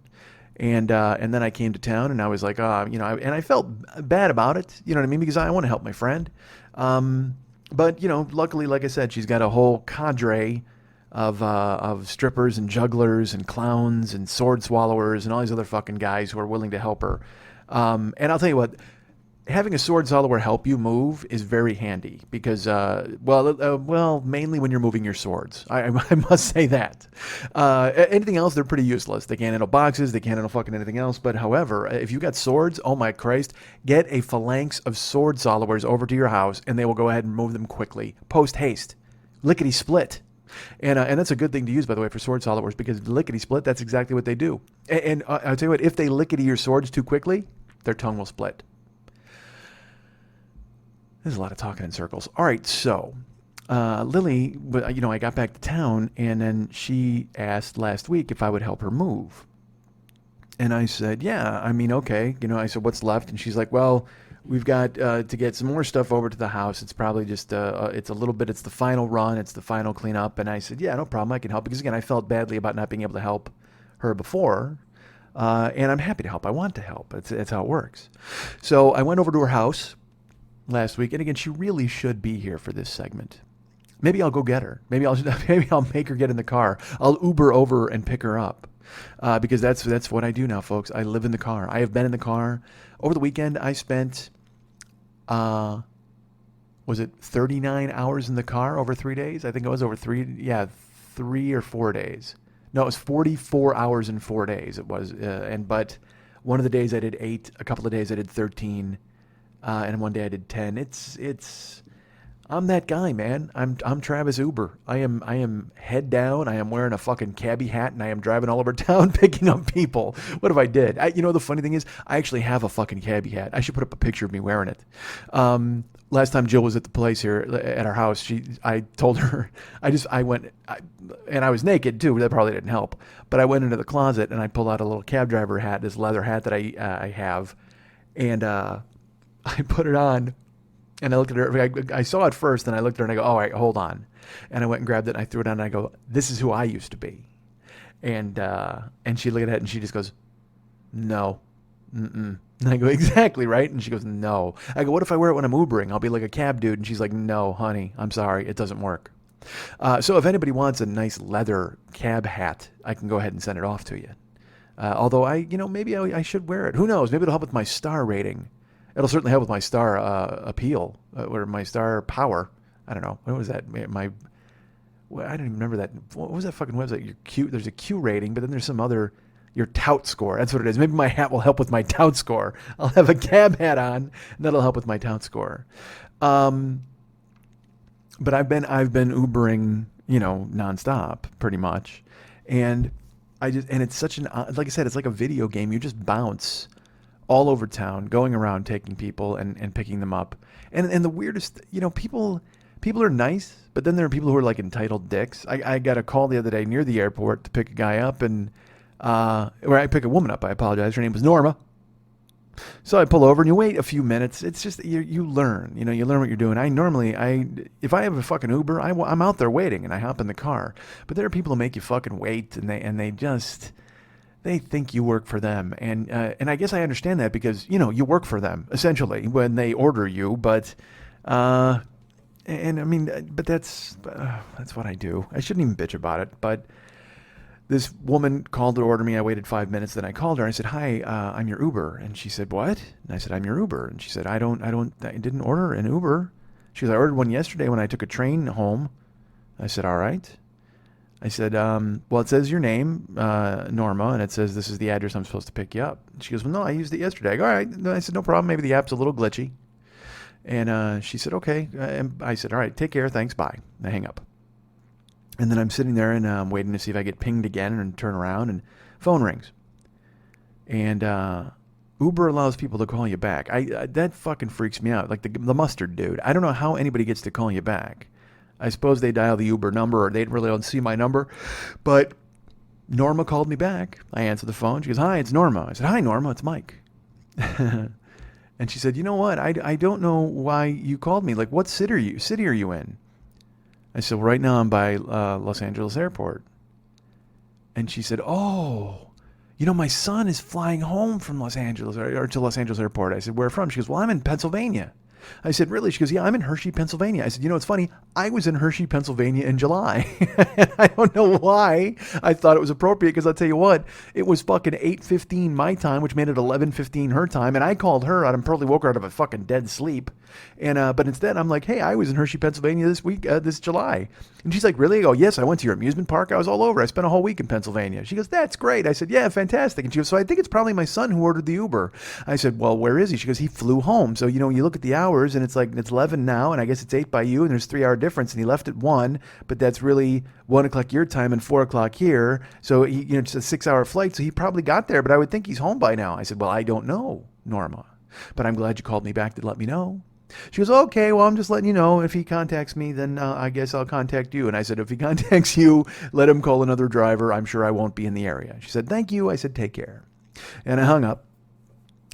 And then I came to town and I was like, and I felt bad about it, you know what I mean? Because I want to help my friend. But, luckily, like I said, she's got a whole cadre of strippers and jugglers and clowns and sword swallowers and all these other fucking guys who are willing to help her. And I'll tell you what, having a sword follower help you move is very handy because, well, mainly when you're moving your swords. I must say that. Anything else, they're pretty useless. They can't handle boxes. They can't handle fucking anything else. But however, if you got swords, oh my Christ, get a phalanx of sword followers over to your house, and they will go ahead and move them quickly, post haste, lickety split. And that's a good thing to use, by the way, for sword followers because lickety split. That's exactly what they do. And I'll tell you what, if they lickety your swords too quickly, their tongue will split. There's a lot of talking in circles. All right, so Lily, I got back to town, and then she asked last week if I would help her move. And I said, yeah, I mean, okay. I said, what's left? And she's like, well, we've got to get some more stuff over to the house. It's probably just, it's a little bit, it's the final run. It's the final cleanup. And I said, yeah, no problem. I can help. Because, again, I felt badly about not being able to help her before. And I'm happy to help. I want to help. It's how it works. So I went over to her house last week, and again, she really should be here for this segment. Maybe I'll go get her. Maybe I'll make her get in the car. I'll Uber over and pick her up, because that's what I do now, folks. I live in the car. I have been in the car over the weekend. I spent, was it 39 hours in the car over 3 days? I think it was over 3 or 4 days. No, it was 44 hours in 4 days. It was, but one of the days I did 8. A couple of days I did 13. And one day I did 10. I'm that guy, man. I'm Travis Uber. I am head down. I am wearing a fucking cabbie hat, and I am driving all over town picking up people. What if I did? The funny thing is, I actually have a fucking cabbie hat. I should put up a picture of me wearing it. Last time Jill was at the place here at our house, I told her, I went, and I was naked too. That probably didn't help. But I went into the closet and I pulled out a little cab driver hat, this leather hat that I have, and I put it on, and I looked at her. I saw it first, and I looked at her, and I go, all right, hold on. And I went and grabbed it, and I threw it on, and I go, this is who I used to be. And she looked at it, and she just goes, no. Mm-mm. And I go, exactly, right? And she goes, no. I go, what if I wear it when I'm Ubering? I'll be like a cab dude. And she's like, no, honey, I'm sorry. It doesn't work. So if anybody wants a nice leather cab hat, I can go ahead and send it off to you. Although maybe I should wear it. Who knows? Maybe it'll help with my star rating. It'll certainly help with my star appeal or my star power. I don't know. What was that? I don't even remember that. What was that fucking website? Your Q. There's a Q rating, but then there's some other. Your tout score. That's what it is. Maybe my hat will help with my tout score. I'll have a cab hat on, and that'll help with my tout score. But I've been Ubering, nonstop, pretty much, and it's such like I said, it's like a video game. You just bounce all over town, going around taking people and picking them up. And the weirdest, people are nice, but then there are people who are like entitled dicks. I got a call the other day near the airport to pick a guy up, or I pick a woman up. I apologize. Her name was Norma. So I pull over and you wait a few minutes. It's just, you learn, you learn what you're doing. If I have a fucking Uber, I'm out there waiting and I hop in the car. But there are people who make you fucking wait, and they think you work for them. And I guess I understand that because, you work for them essentially when they order you, but that's what I do. I shouldn't even bitch about it, but this woman called to order me. I waited 5 minutes. Then I called her. I said, hi, I'm your Uber. And she said, what? And I said, I'm your Uber. And she said, I didn't order an Uber. She goes, I ordered one yesterday when I took a train home. I said, all right. I said, well, it says your name, Norma, and it says this is the address I'm supposed to pick you up. She goes, well, no, I used it yesterday. I go, all right. I said, no problem. Maybe the app's a little glitchy. And she said, okay. And I said, all right, take care. Thanks. Bye. And I hang up. And then I'm sitting there and I'm waiting to see if I get pinged again and turn around, and phone rings. And Uber allows people to call you back. That fucking freaks me out. Like the mustard dude. I don't know how anybody gets to call you back. I suppose they dial the Uber number, or they really don't see my number. But Norma called me back. I answered the phone. She goes, hi, it's Norma. I said, hi, Norma, it's Mike. And she said, you know what? I don't know why you called me. Like, what city are you in? I said, well, right now I'm by Los Angeles Airport. And she said, oh, my son is flying home from Los Angeles or to Los Angeles Airport. I said, where from? She goes, well, I'm in Pennsylvania. I said, really? She goes, yeah, I'm in Hershey, Pennsylvania. I said, you know, it's funny. I was in Hershey, Pennsylvania in July. And I don't know why I thought it was appropriate, because I'll tell you what, it was fucking 8:15 my time, which made it 11:15 her time. And I called her out and probably woke her out of a fucking dead sleep. And but instead, I'm like, hey, I was in Hershey, Pennsylvania this week, this July. And she's like, really? I go, yes, I went to your amusement park. I was all over. I spent a whole week in Pennsylvania. She goes, that's great. I said, yeah, fantastic. And she goes, so I think it's probably my son who ordered the Uber. I said, well, where is he? She goes, he flew home. So, you know, you look at the hours and it's like, it's 11 now, and I guess it's 8 by you, and there's 3-hour difference, and he left at 1, but that's really 1 o'clock your time and 4 o'clock here. So, he, you know, it's a 6-hour flight, so he probably got there, but I would think he's home by now. I said, well, I don't know, Norma, but I'm glad you called me back to let me know. She goes, okay, well, I'm just letting you know. If he contacts me, then I guess I'll contact you. And I said, if he contacts you, let him call another driver. I'm sure I won't be in the area. She said, thank you. I said, take care. And I hung up.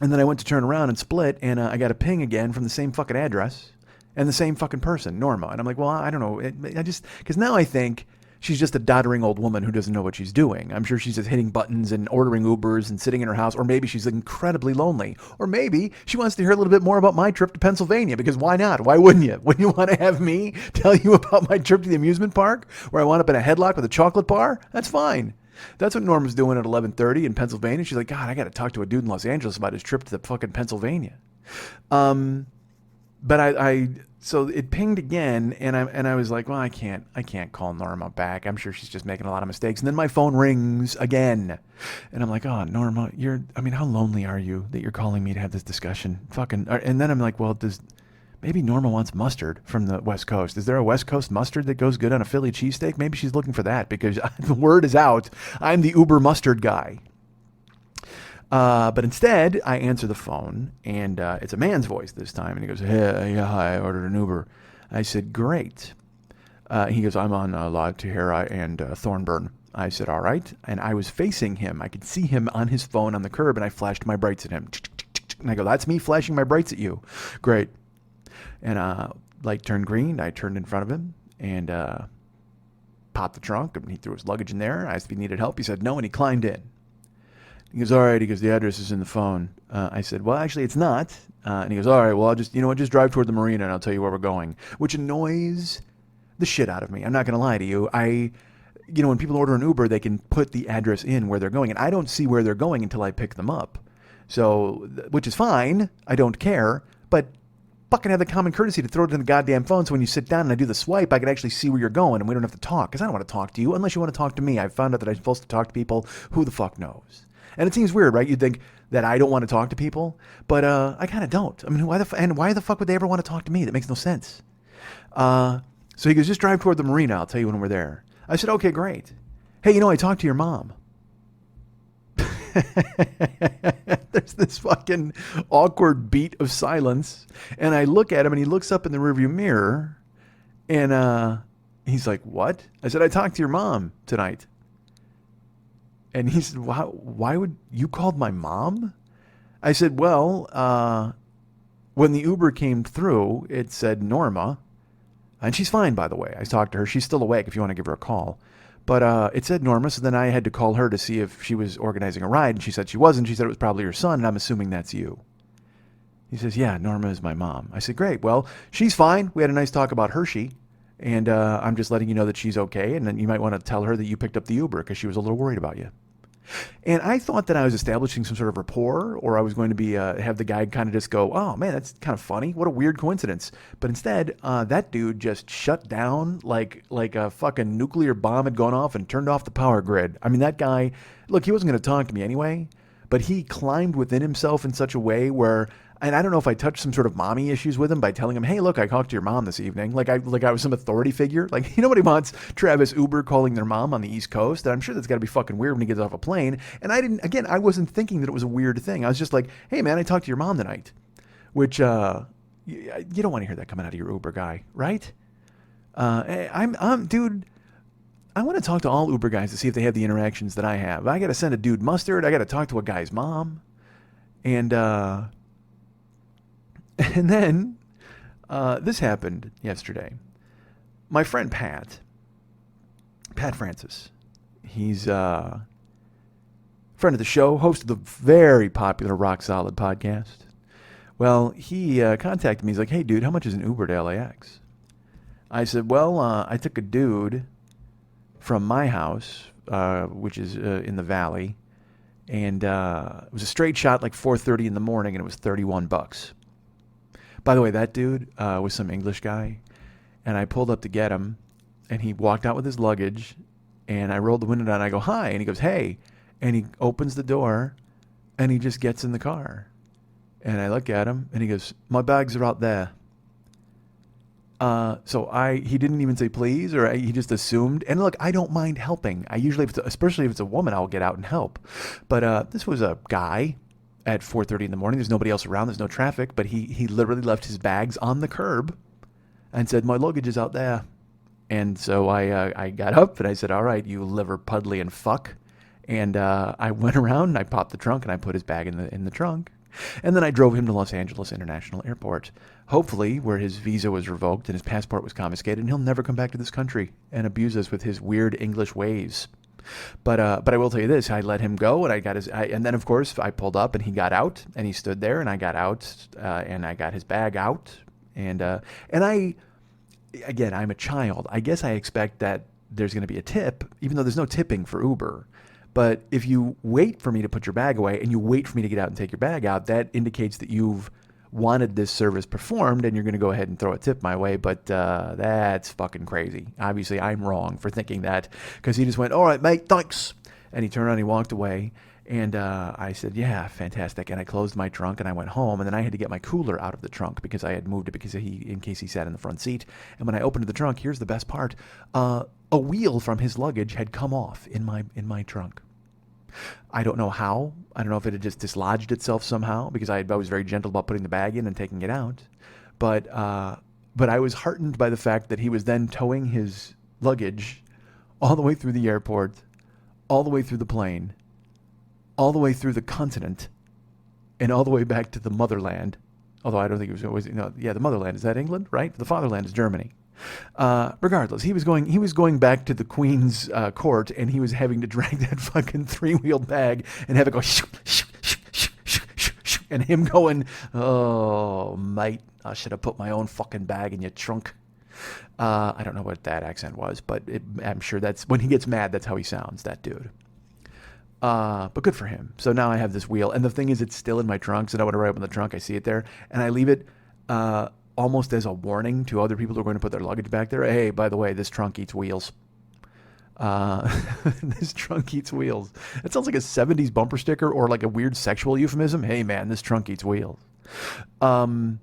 And then I went to turn around and split, and I got a ping again from the same fucking address and the same fucking person, Norma. And I'm like, well, I don't know. Because now I think she's just a doddering old woman who doesn't know what she's doing. I'm sure she's just hitting buttons and ordering Ubers and sitting in her house. Or maybe she's incredibly lonely. Or maybe she wants to hear a little bit more about my trip to Pennsylvania, because why not? Why wouldn't you? Wouldn't you want to have me tell you about my trip to the amusement park where I wound up in a headlock with a chocolate bar? That's fine. That's what Norma's doing at 11:30 in Pennsylvania. She's like, God, I got to talk to a dude in Los Angeles about his trip to the fucking Pennsylvania. But so it pinged again, and I was like, well, I can't call Norma back. I'm sure she's just making a lot of mistakes. And then my phone rings again, and I'm like, oh, Norma, how lonely are you that you're calling me to have this discussion? And then I'm like, well, maybe Norma wants mustard from the West Coast. Is there a West Coast mustard that goes good on a Philly cheesesteak? Maybe she's looking for that, because the word is out. I'm the Uber mustard guy. But instead, I answer the phone, and it's a man's voice this time. And he goes, hey, yeah, hi, I ordered an Uber. I said, great. He goes, I'm on La Tijera and Thornburn. I said, all right. And I was facing him. I could see him on his phone on the curb, and I flashed my brights at him. And I go, that's me flashing my brights at you. Great. And light turned green. I turned in front of him and popped the trunk. And he threw his luggage in there. I asked if he needed help. He said no, and he climbed in. He goes, all right. He goes, the address is in the phone. I said, well, actually, it's not. And he goes, all right, well, I'll just drive toward the marina, and I'll tell you where we're going, which annoys the shit out of me. I'm not going to lie to you. When people order an Uber, they can put the address in where they're going, and I don't see where they're going until I pick them up. So, which is fine. I don't care, but fucking have the common courtesy to throw it in the goddamn phone, so when you sit down and I do the swipe, I can actually see where you're going, and we don't have to talk, because I don't want to talk to you unless you want to talk to me. I found out that I'm supposed to talk to people. Who the fuck knows? And it seems weird, right? You'd think that I don't want to talk to people, but I kind of don't. I mean, why the fuck would they ever want to talk to me? That makes no sense. So he goes, just drive toward the marina. I'll tell you when we're there. I said, okay, great. Hey, I talked to your mom. There's this fucking awkward beat of silence, and I look at him, and he looks up in the rearview mirror, and he's like, what? I said, I talked to your mom tonight. And he said, why would you called my mom? I said, well, when the Uber came through, it said Norma, and she's fine, by the way. I talked to her. She's still awake if you want to give her a call. But it said Norma, so then I had to call her to see if she was organizing a ride, and she said she wasn't. She said it was probably your son, and I'm assuming that's you. He says, yeah, Norma is my mom. I said, great. Well, she's fine. We had a nice talk about Hershey, and I'm just letting you know that she's okay, and then you might want to tell her that you picked up the Uber because she was a little worried about you. And I thought that I was establishing some sort of rapport, or I was going to be have the guy kind of just go, oh, man, that's kind of funny. What a weird coincidence. But instead, that dude just shut down like a fucking nuclear bomb had gone off and turned off the power grid. I mean, that guy, look, he wasn't going to talk to me anyway, but he climbed within himself in such a way where, and I don't know if I touched some sort of mommy issues with him by telling him, hey, look, I talked to your mom this evening. Like I was some authority figure. Like, nobody wants Travis Uber calling their mom on the East Coast. And I'm sure that's got to be fucking weird when he gets off a plane. And I wasn't thinking that it was a weird thing. I was just like, hey, man, I talked to your mom tonight. Which, you don't want to hear that coming out of your Uber guy, right? Dude, I want to talk to all Uber guys to see if they have the interactions that I have. I got to send a dude mustard. I got to talk to a guy's mom. And then this happened yesterday. My friend Pat Francis, he's a friend of the show, host of the very popular Rock Solid podcast, Well, he contacted me. He's like, hey, dude, how much is an Uber to LAX? I said, well, I took a dude from my house, which is in the valley, and it was a straight shot like 4:30 in the morning, and it was $31. By the way, that dude was some English guy, and I pulled up to get him, and he walked out with his luggage, and I rolled the window down, and I go, hi, and he goes, hey, and he opens the door, and he just gets in the car, and I look at him, and he goes, my bags are out there. He didn't even say please, or he just assumed. And look, I don't mind helping. I usually, especially if it's a woman, I'll get out and help. But this was a guy at 4:30 in the morning. There's nobody else around. There's no traffic. But he literally left his bags on the curb and said, my luggage is out there. And so I got up and I said, all right, you liver puddly and fuck. And I went around and I popped the trunk and I put his bag in the trunk. And then I drove him to Los Angeles International Airport, hopefully where his visa was revoked and his passport was confiscated, and he'll never come back to this country and abuse us with his weird English ways. But I will tell you this: I let him go, and and then of course I pulled up, and he got out, and he stood there, and I got out, and I got his bag out, and I'm a child. I guess I expect that there's going to be a tip, even though there's no tipping for Uber. But if you wait for me to put your bag away and you wait for me to get out and take your bag out, that indicates that you've wanted this service performed and you're going to go ahead and throw a tip my way. But that's fucking crazy. Obviously, I'm wrong for thinking that, because he just went, all right, mate, thanks. And he turned around and he walked away. And I said, yeah, fantastic. And I closed my trunk and I went home. And then I had to get my cooler out of the trunk because I had moved it in case he sat in the front seat. And when I opened the trunk, here's the best part. A wheel from his luggage had come off in my trunk. I don't know how. I don't know if it had just dislodged itself somehow, because I was very gentle about putting the bag in and taking it out. But I was heartened by the fact that he was then towing his luggage all the way through the airport, all the way through the plane, all the way through the continent, and all the way back to the motherland. Although I don't think it was the motherland. Is that England, right? The fatherland is Germany. Regardless, he was going back to the Queen's court, and he was having to drag that fucking 3-wheeled bag and have it go and him going, oh, mate, I should have put my own fucking bag in your trunk. I don't know what that accent was, but I'm sure that's when he gets mad. That's how he sounds, that dude. But good for him. So now I have this wheel, and the thing is, it's still in my trunk. So now when I open the trunk, I see it there, and I leave it almost as a warning to other people who are going to put their luggage back there. Hey, by the way, this trunk eats wheels. This trunk eats wheels. It sounds like a 70s bumper sticker or like a weird sexual euphemism. Hey, man, this trunk eats wheels. I'm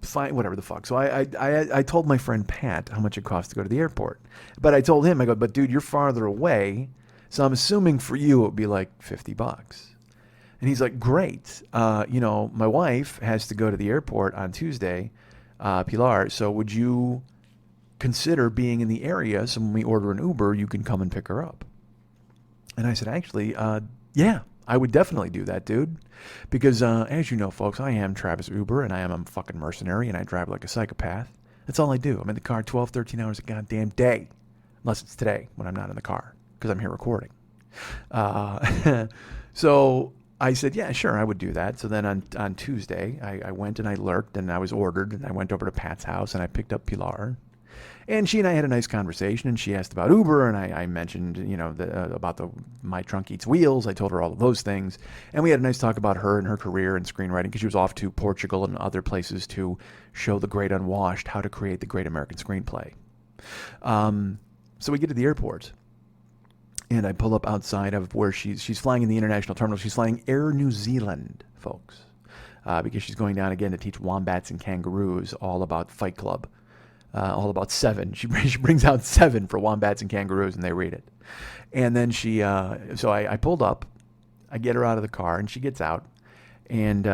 fine, whatever the fuck. So I told my friend Pat how much it costs to go to the airport. But I told him, I go, but dude, you're farther away, so I'm assuming for you it would be like $50. And he's like, great. My wife has to go to the airport on Tuesday, Pilar, so would you consider being in the area so when we order an Uber, you can come and pick her up? And I said, actually, yeah, I would definitely do that, dude. Because, as you know, folks, I am Travis Uber, and I am a fucking mercenary, and I drive like a psychopath. That's all I do. I'm in the car 12, 13 hours a goddamn day. Unless it's today, when I'm not in the car, because I'm here recording. So I said, yeah, sure, I would do that. So then on Tuesday, I went and I lurked, and I was ordered, and I went over to Pat's house, and I picked up Pilar. And she and I had a nice conversation, and she asked about Uber, and I mentioned, about my trunk eats wheels. I told her all of those things, and we had a nice talk about her and her career in screenwriting, because she was off to Portugal and other places to show the great unwashed how to create the great American screenplay. So we get to the airport, and I pull up outside of where she's flying in the international terminal. She's flying Air New Zealand, folks, because she's going down again to teach wombats and kangaroos all about Fight Club. All about 7. She brings out 7 for wombats and kangaroos, and they read it. And then so I pulled up, I get her out of the car, and she gets out, and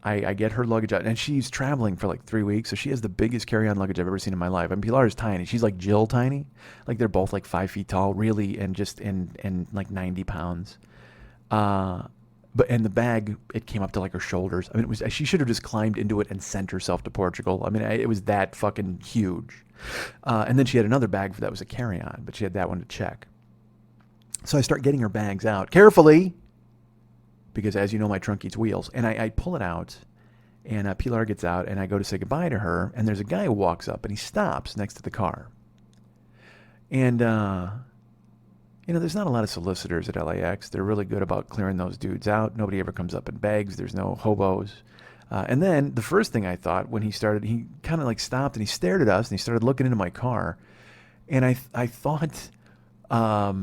I get her luggage out, and she's traveling for like 3 weeks, so she has the biggest carry-on luggage I've ever seen in my life. And Pilar is tiny. She's like Jill tiny. Like they're both like 5 feet tall, really, and just and like 90 pounds. And the bag, it came up to like her shoulders. I mean, she should have just climbed into it and sent herself to Portugal. I mean, it was that fucking huge. And then she had another bag that was a carry-on, but she had that one to check. So I start getting her bags out carefully, because as you know, my trunk eats wheels. And I pull it out, and Pilar gets out, and I go to say goodbye to her, and there's a guy who walks up, and he stops next to the car. And, there's not a lot of solicitors at LAX. They're really good about clearing those dudes out. Nobody ever comes up and begs. There's no hobos. And then the first thing I thought when he kind of like stopped, and he stared at us, and he started looking into my car. And I thought, I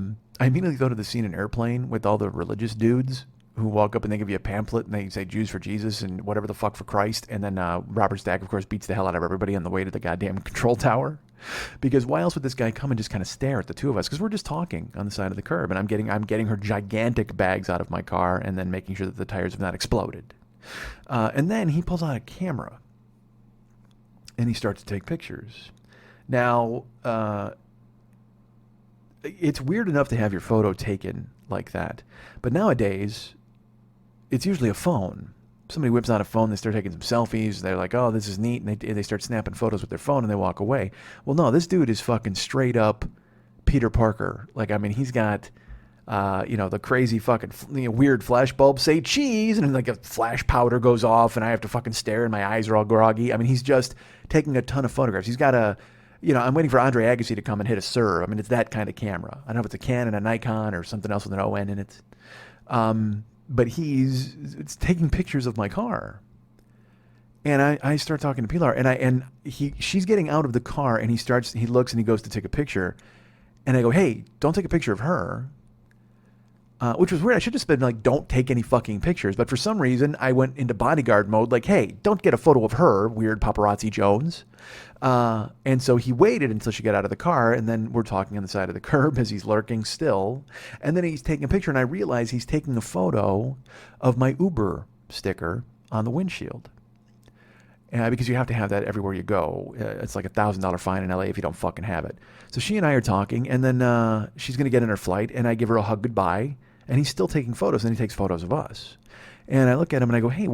immediately thought of the scene in Airplane with all the religious dudes who walk up and they give you a pamphlet and they say Jews for Jesus and whatever the fuck for Christ. And then Robert Stack, of course, beats the hell out of everybody on the way to the goddamn control tower. Because why else would this guy come and just kind of stare at the two of us? Because we're just talking on the side of the curb, and I'm getting her gigantic bags out of my car and then making sure that the tires have not exploded. And then he pulls out a camera and he starts to take pictures. Now, it's weird enough to have your photo taken like that, but nowadays it's usually a phone. Somebody whips out a phone, they start taking some selfies, they're like, oh, this is neat, and they start snapping photos with their phone, and they walk away. Well, no, this dude is fucking straight up Peter Parker. Like, I mean, he's got, the crazy fucking weird flash bulb say cheese, and then like a flash powder goes off, and I have to fucking stare, and my eyes are all groggy. I mean, he's just taking a ton of photographs. He's got I'm waiting for Andre Agassi to come and hit a SIR. I mean, it's that kind of camera. I don't know if it's a Canon, a Nikon, or something else with an ON in it. But it's taking pictures of my car. And I start talking to Pilar, and she's getting out of the car, and he looks and he goes to take a picture. And I go, hey, don't take a picture of her. Which was weird. I should have been like, don't take any fucking pictures. But for some reason, I went into bodyguard mode, like, hey, don't get a photo of her, weird paparazzi Jones. And so he waited until she got out of the car, and then we're talking on the side of the curb as he's lurking still. And then he's taking a picture, and I realize he's taking a photo of my Uber sticker on the windshield. Because you have to have that everywhere you go. It's like $1,000 fine in LA if you don't fucking have it. So she and I are talking, and then she's going to get in her flight, and I give her a hug goodbye, and he's still taking photos, and he takes photos of us. And I look at him and I go, hey,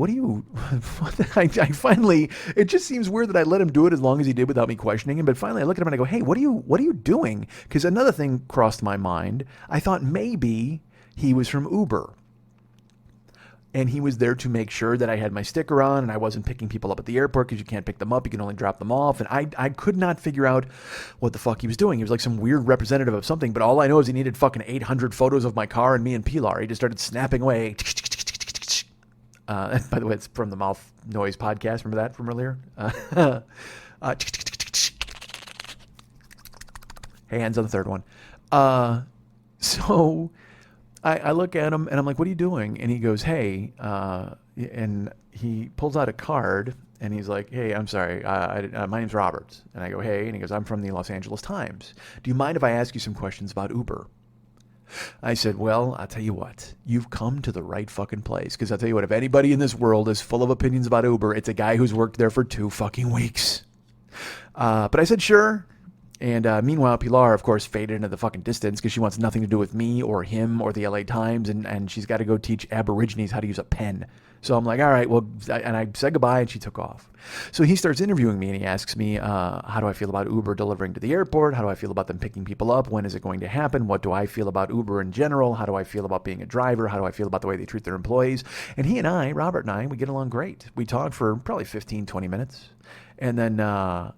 I finally, it just seems weird that I let him do it as long as he did without me questioning him. But finally I look at him and I go, hey, what are you doing? Because another thing crossed my mind. I thought maybe he was from Uber. And he was there to make sure that I had my sticker on and I wasn't picking people up at the airport because you can't pick them up. You can only drop them off. And I could not figure out what the fuck he was doing. He was like some weird representative of something. But all I know is he needed fucking 800 photos of my car and me and Pilar. He just started snapping away. And by the way, it's from the Mouth Noise podcast. Remember that from earlier? Hands on the third one. So I look at him and I'm like, what are you doing? And he goes, hey, and he pulls out a card and he's like, hey, I'm sorry. My name's Robert. And I go, hey, and he goes, I'm from the Los Angeles Times. Do you mind if I ask you some questions about Uber? I said, well, I'll tell you what, you've come to the right fucking place. Because I'll tell you what, if anybody in this world is full of opinions about Uber, it's a guy who's worked there for 2 fucking weeks. But I said, sure. And meanwhile, Pilar, of course, faded into the fucking distance because she wants nothing to do with me or him or the LA Times. And she's got to go teach Aborigines how to use a pen. So I'm like, all right, well, and I said goodbye and she took off. So he starts interviewing me and he asks me, how do I feel about Uber delivering to the airport? How do I feel about them picking people up? When is it going to happen? What do I feel about Uber in general? How do I feel about being a driver? How do I feel about the way they treat their employees? And he and I, Robert and I, we get along great. We talk for probably 15, 20 minutes. And then, I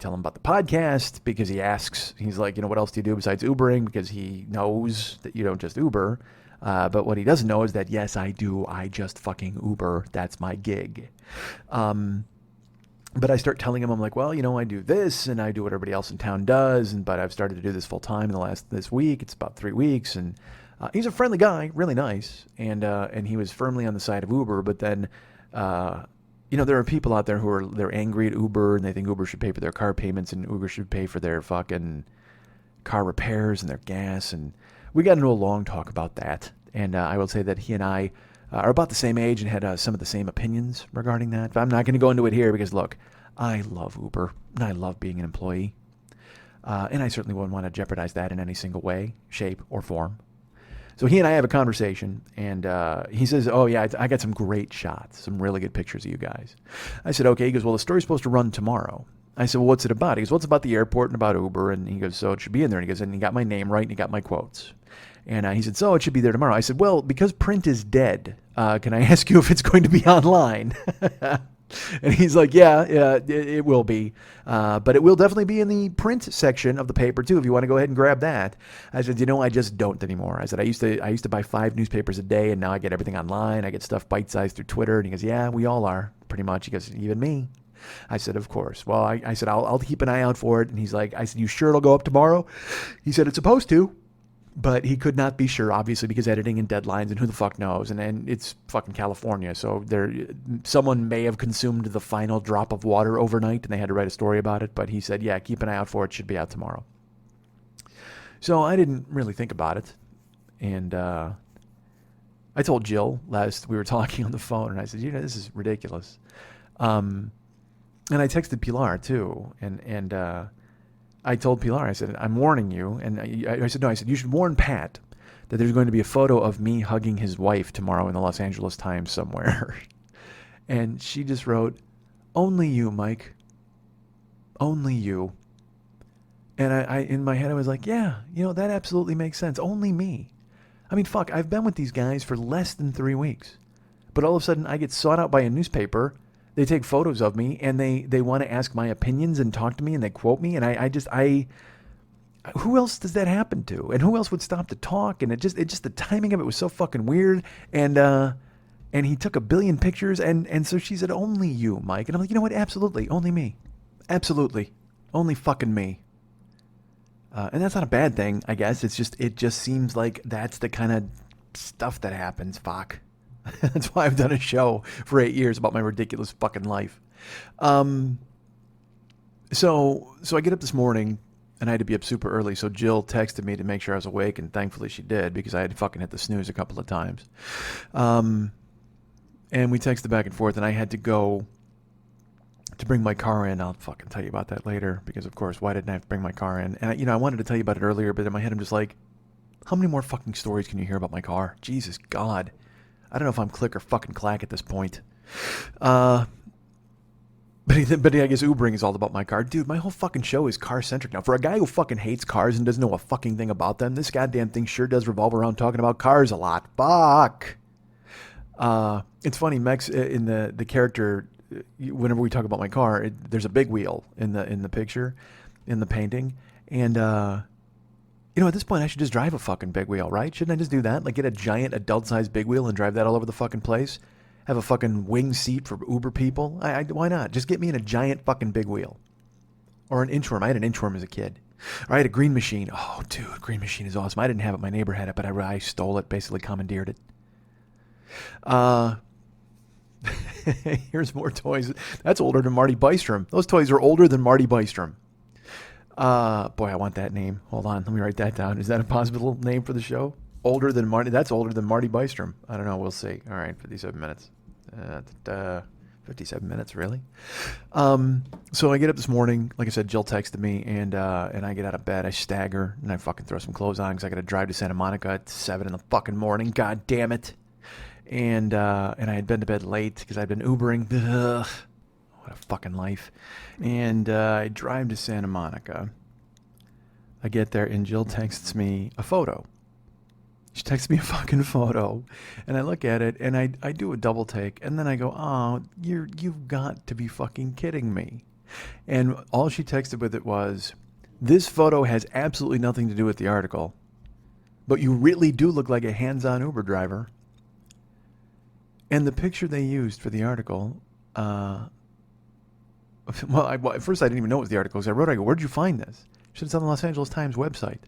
tell him about the podcast because he asks, he's like, what else do you do besides Ubering? Because he knows that you don't just Uber. But what he doesn't know is that, yes, I do. I just fucking Uber. That's my gig. But I start telling him, I'm like, well, I do this and I do what everybody else in town does. But I've started to do this full time this week. It's about 3 weeks. And he's a friendly guy, really nice. And he was firmly on the side of Uber. But then, there are people out there they're angry at Uber and they think Uber should pay for their car payments and Uber should pay for their fucking car repairs and their gas. And we got into a long talk about that. And I will say that he and I are about the same age and had some of the same opinions regarding that. But I'm not going to go into it here because, look, I love Uber and I love being an employee. And I certainly wouldn't want to jeopardize that in any single way, shape, or form. So he and I have a conversation, and he says, oh, yeah, I got some great shots, some really good pictures of you guys. I said, okay. He goes, well, the story's supposed to run tomorrow. I said, well, what's it about? He goes, well, it's about the airport and about Uber. And he goes, so it should be in there. And he goes, and he got my name right and he got my quotes. And he said, so it should be there tomorrow. I said, well, because print is dead, can I ask you if it's going to be online? And he's like, yeah, it will be. But it will definitely be in the print section of the paper, too, if you want to go ahead and grab that. I said, I just don't anymore. I said, I used to buy 5 newspapers a day, and now I get everything online. I get stuff bite-sized through Twitter. And he goes, yeah, we all are, pretty much. He goes, even me. I said, of course. Well, I said, I'll keep an eye out for it. And he's like, I said, you sure it'll go up tomorrow? He said, it's supposed to. But he could not be sure, obviously, because editing and deadlines and who the fuck knows. And it's fucking California. So someone may have consumed the final drop of water overnight and they had to write a story about it. But he said, yeah, keep an eye out for it. Should be out tomorrow. So I didn't really think about it. And I told Jill we were talking on the phone, and I said, this is ridiculous. And I texted Pilar, too. And I told Pilar, I said, I'm warning you. And I said, no, I said, you should warn Pat that there's going to be a photo of me hugging his wife tomorrow in the Los Angeles Times somewhere. And she just wrote, only you, Mike. Only you. And I in my head, I was like, yeah, that absolutely makes sense. Only me. I mean, fuck, I've been with these guys for less than 3 weeks. But all of a sudden, I get sought out by a newspaper. They take photos of me, and they want to ask my opinions and talk to me, and they quote me, and I who else does that happen to? And who else would stop to talk? And it just the timing of it was so fucking weird. And he took 1 billion pictures, and so she said, only you, Mike. And I'm like, you know what? Absolutely, only me. Absolutely, only fucking me. And that's not a bad thing, I guess. It just seems like that's the kind of stuff that happens. Fuck. That's why I've done a show for 8 years about my ridiculous fucking life. So I get up this morning, and I had to be up super early. So Jill texted me to make sure I was awake, and thankfully she did, because I had fucking hit the snooze a couple of times. And we texted back and forth, and I had to go to bring my car in. I'll fucking tell you about that later, because of course, why didn't I have to bring my car in? And I wanted to tell you about it earlier, but in my head I'm just like, how many more fucking stories can you hear about my car? Jesus God. I don't know if I'm click or fucking clack at this point. But I guess Ubering is all about my car. Dude, my whole fucking show is car-centric now. For a guy who fucking hates cars and doesn't know a fucking thing about them, this goddamn thing sure does revolve around talking about cars a lot. Fuck. It's funny, Mex, in the character, whenever we talk about my car, there's a big wheel in the picture, in the painting. And, at this point, I should just drive a fucking big wheel, right? Shouldn't I just do that? Like, get a giant adult-sized big wheel and drive that all over the fucking place? Have a fucking wing seat for Uber people? Why not? Just get me in a giant fucking big wheel. Or an inchworm. I had an inchworm as a kid. Or I had a green machine. Oh, dude, green machine is awesome. I didn't have it. My neighbor had it, but I stole it, basically commandeered it. Here's more toys. That's older than Marty Bystrom. Those toys are older than Marty Bystrom. Boy, I want that name. Hold on, let me write that down. Is that a possible name for the show? Older than Marty? That's older than Marty Bystrom. I don't know. We'll see. All right, 57 minutes. 57 minutes, really? So I get up this morning. Like I said, Jill texted me, and I get out of bed. I stagger, and I fucking throw some clothes on because I got to drive to Santa Monica at 7 in the fucking morning. God damn it. And I had been to bed late because I'd been Ubering. Ugh. What a fucking life. And I drive to Santa Monica. I get there, and Jill texts me a photo. She texts me a fucking photo, and I look at it, and I do a double take, and then I go, oh, you've got to be fucking kidding me. And all she texted with it was, this photo has absolutely nothing to do with the article, but you really do look like a hands-on Uber driver. And the picture they used for the article, at first I didn't even know it was the article. I go, where'd you find this? She said, it's on the Los Angeles Times website.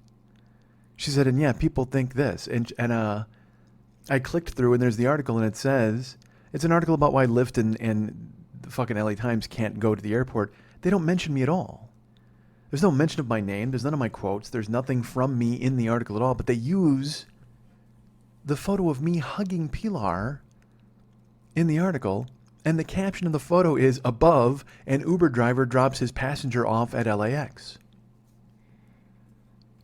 She said, and yeah, people think this. And I clicked through, and there's the article, and it says, it's an article about why Lyft and the fucking LA Times can't go to the airport. They don't mention me at all. There's no mention of my name. There's none of my quotes. There's nothing from me in the article at all. But they use the photo of me hugging Pilar in the article, and the caption of the photo is, above, an Uber driver drops his passenger off at LAX.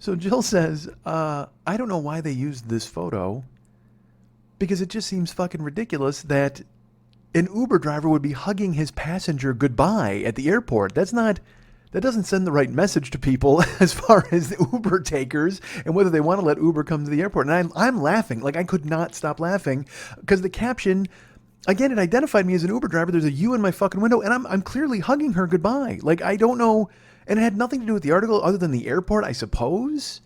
So Jill says, I don't know why they used this photo, because it just seems fucking ridiculous that an Uber driver would be hugging his passenger goodbye at the airport. That doesn't send the right message to people as far as the Uber takers and whether they want to let Uber come to the airport. And I'm laughing. Like, I could not stop laughing because the caption, again, it identified me as an Uber driver. There's a U in my fucking window, and I'm clearly hugging her goodbye. Like, I don't know. And it had nothing to do with the article other than the airport, I suppose.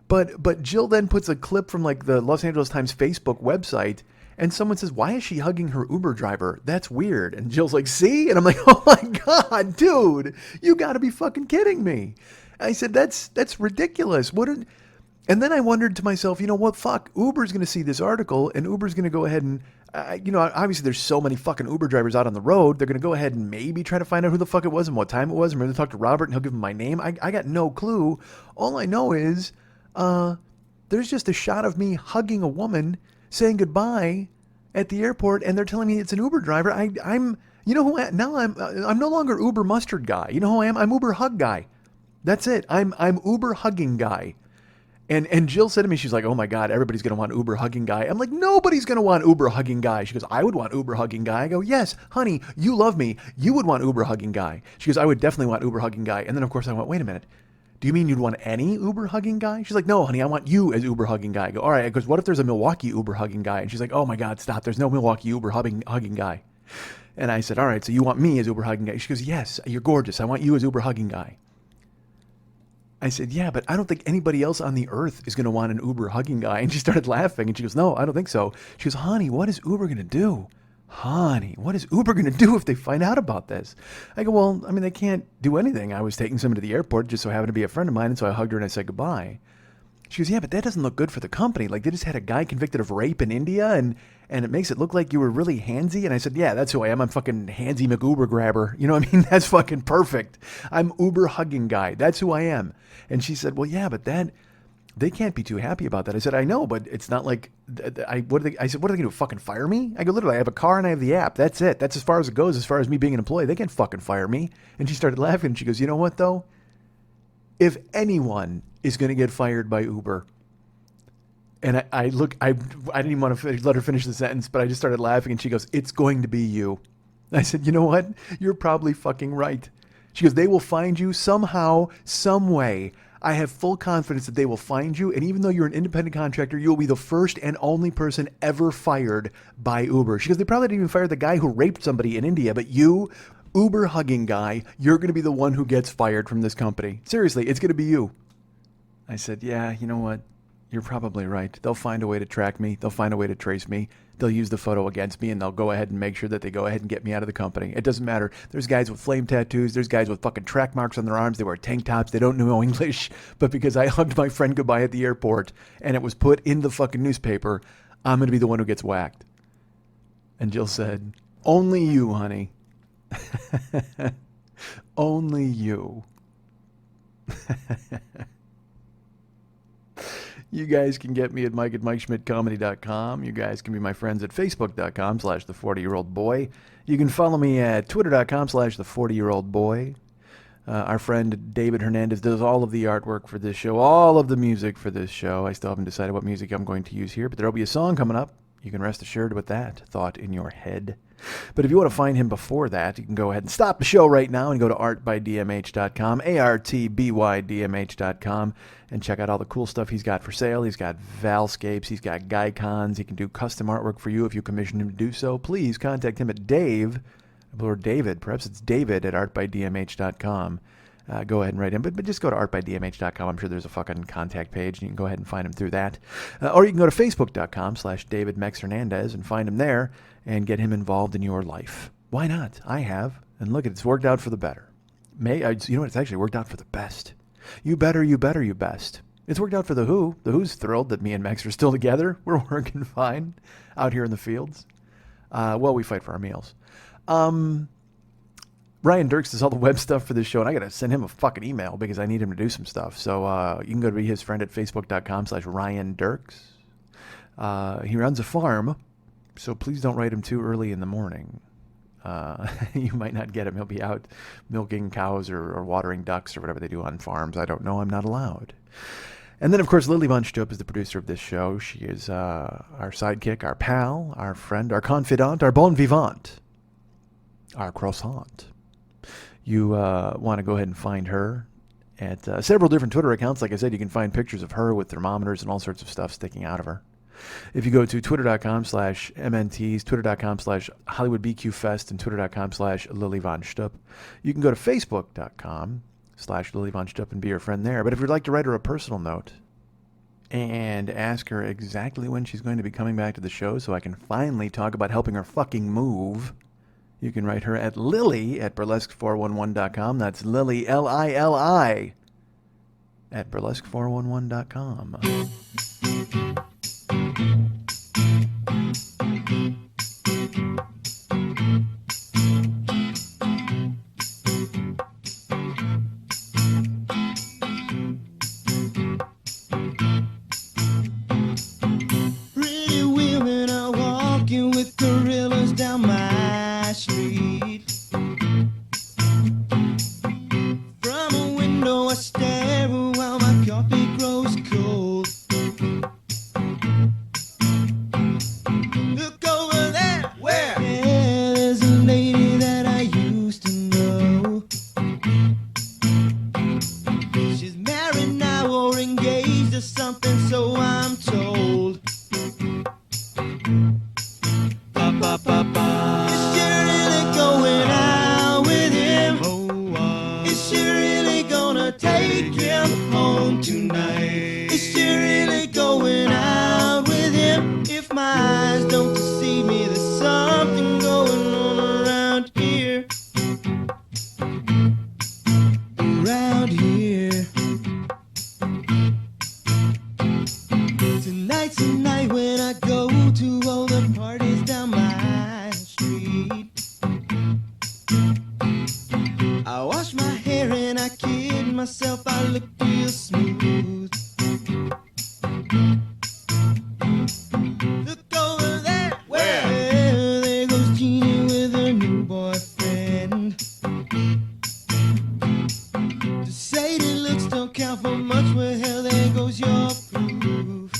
But Jill then puts a clip from like the Los Angeles Times Facebook website, and someone says, "Why is she hugging her Uber driver? That's weird." And Jill's like, "See?" And I'm like, "Oh my God, dude, you got to be fucking kidding me." I said, "That's ridiculous." And then I wondered to myself, you know what? Fuck, Uber's going to see this article, and Uber's going to go ahead and, obviously there's so many fucking Uber drivers out on the road. They're going to go ahead and maybe try to find out who the fuck it was and what time it was. I'm going to talk to Robert, and he'll give him my name. I got no clue. All I know is there's just a shot of me hugging a woman, saying goodbye at the airport, and they're telling me it's an Uber driver. I'm no longer Uber mustard guy. You know who I am? I'm Uber hug guy. That's it. I'm Uber hugging guy. And Jill said to me, she's like, "Oh my God, everybody's going to want Uber hugging guy." I'm like, "Nobody's going to want Uber hugging guy." She goes, "I would want Uber hugging guy." I go, "Yes, honey, you love me. You would want Uber hugging guy." She goes, "I would definitely want Uber hugging guy." And then of course I went, "Wait a minute. Do you mean you'd want any Uber hugging guy?" She's like, "No, honey, I want you as Uber hugging guy." I go, "All right." I goes, "What if there's a Milwaukee Uber hugging guy?" And she's like, "Oh my God, stop. There's no Milwaukee Uber hugging guy." And I said, "All right, so you want me as Uber hugging guy?" She goes, "Yes, you're gorgeous. I want you as Uber hugging guy." I said, "Yeah, but I don't think anybody else on the earth is going to want an Uber hugging guy." And she started laughing, and she goes, "No, I don't think so." She goes, "Honey, what is Uber going to do? Honey, what is Uber going to do if they find out about this?" I go, "Well, I mean, they can't do anything. I was taking someone to the airport, just so happened to be a friend of mine, and so I hugged her and I said goodbye." She goes, "Yeah, but that doesn't look good for the company. Like, they just had a guy convicted of rape in India, and it makes it look like you were really handsy." And I said, "Yeah, that's who I am. I'm fucking handsy McUber grabber. You know what I mean? That's fucking perfect. I'm Uber hugging guy. That's who I am." And she said, "Well, yeah, but they can't be too happy about that." I said, "I know, but it's not like I said, "What are they going to do? Fucking fire me?" I go, "Literally, I have a car and I have the app. That's it. That's as far as it goes. As far as me being an employee, they can't fucking fire me." And she started laughing. And she goes, "You know what though? If anyone is going to get fired by Uber," and I didn't even want to let her finish the sentence, but I just started laughing, and she goes, "It's going to be you." I said, "You know what? You're probably fucking right." She goes, "They will find you somehow, some way. I have full confidence that they will find you, and even though you're an independent contractor, you will be the first and only person ever fired by Uber." She goes, "They probably didn't even fire the guy who raped somebody in India, but you, Uber hugging guy, you're going to be the one who gets fired from this company. Seriously, it's going to be you." I said, "Yeah, you know what? You're probably right. They'll find a way to track me. They'll find a way to trace me. They'll use the photo against me, and they'll go ahead and make sure that they go ahead and get me out of the company. It doesn't matter. There's guys with flame tattoos. There's guys with fucking track marks on their arms. They wear tank tops. They don't know English. But because I hugged my friend goodbye at the airport and it was put in the fucking newspaper, I'm going to be the one who gets whacked." And Jill said, "Only you, honey." Only you. You guys can get me at Mike at MikeSchmidtComedy.com. You guys can be my friends at Facebook.com/the40year-old-boy. You can follow me at Twitter.com/the40year-old-boy. Our friend David Hernandez does all of the artwork for this show, all of the music for this show. I still haven't decided what music I'm going to use here, but there'll be a song coming up. You can rest assured with that thought in your head. But if you want to find him before that, you can go ahead and stop the show right now and go to artbydmh.com, artbydmh.com, and check out all the cool stuff he's got for sale. He's got Valscapes, he's got Gycons, he can do custom artwork for you if you commission him to do so. Please contact him at Dave, or David, perhaps it's David at artbydmh.com. Go ahead and write him, but just go to artbydmh.com. I'm sure there's a fucking contact page, and you can go ahead and find him through that. Or you can go to facebook.com/David Mex Hernandez and find him there and get him involved in your life. Why not? I have, and look, it's worked out for the better. You know what? It's actually worked out for the best. You better, you best. It's worked out for the Who. The Who's thrilled that me and Mex are still together. We're working fine out here in the fields. Well, we fight for our meals. Ryan Dirks does all the web stuff for this show, and I got to send him a fucking email because I need him to do some stuff. So you can go to be his friend at facebook.com/Ryan Dirks. He runs a farm, so please don't write him too early in the morning. You might not get him. He'll be out milking cows or watering ducks or whatever they do on farms. I don't know. I'm not allowed. And then, of course, Lily Von Stupp is the producer of this show. She is our sidekick, our pal, our friend, our confidant, our bon vivant. our croissant. You want to go ahead and find her at several different Twitter accounts. Like I said, you can find pictures of her with thermometers and all sorts of stuff sticking out of her. If you go to twitter.com/MNTs, twitter.com/HollywoodBQFest, and twitter.com/LilyVonStupp, you can go to facebook.com/LilyVonStupp and be her friend there. But if you'd like to write her a personal note and ask her exactly when she's going to be coming back to the show so I can finally talk about helping her fucking move, you can write her at Lily@burlesque411.com. That's Lily, Lili, at burlesque411.com. Pretty women are walking with gorillas down my street. From a window I stare while my coffee grows cold. Look over there. Where? Yeah, there's a lady that I used to know. She's married now or engaged or something, so I'm told. Is she really going out with him? Is she really gonna take him home tonight? Is she really going out with him? If my eyes don't deceive me, there's something going on around here. Around here. Tonight's the night when I go to all the parties down my street. I wash my hair and I kid myself, I look real smooth. Look over there. Where? There goes Jeannie with her new boyfriend. To say that looks don't count for much, well hell, there goes your proof.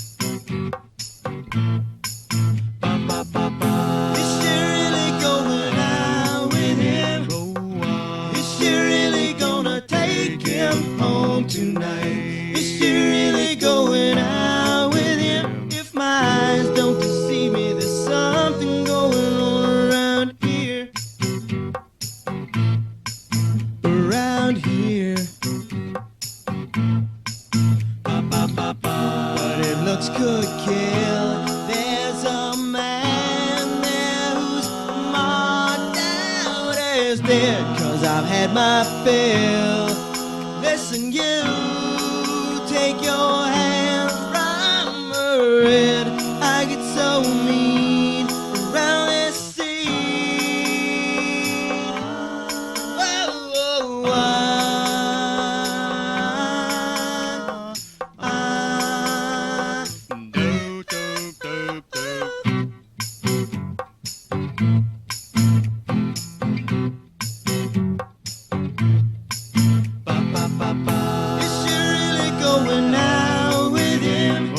Is she really going out with him? Is she really gonna take him home tonight? Is she really going out with him? If my eyes don't deceive me, there's something going on around here. Around here. But it looks could kill. There's a man there who's marked out as dead, 'cause I've had my fill. Listen, you, take your hand from her head. I get so mean around this scene. Whoa, whoa, whoa. Is she really going out with him?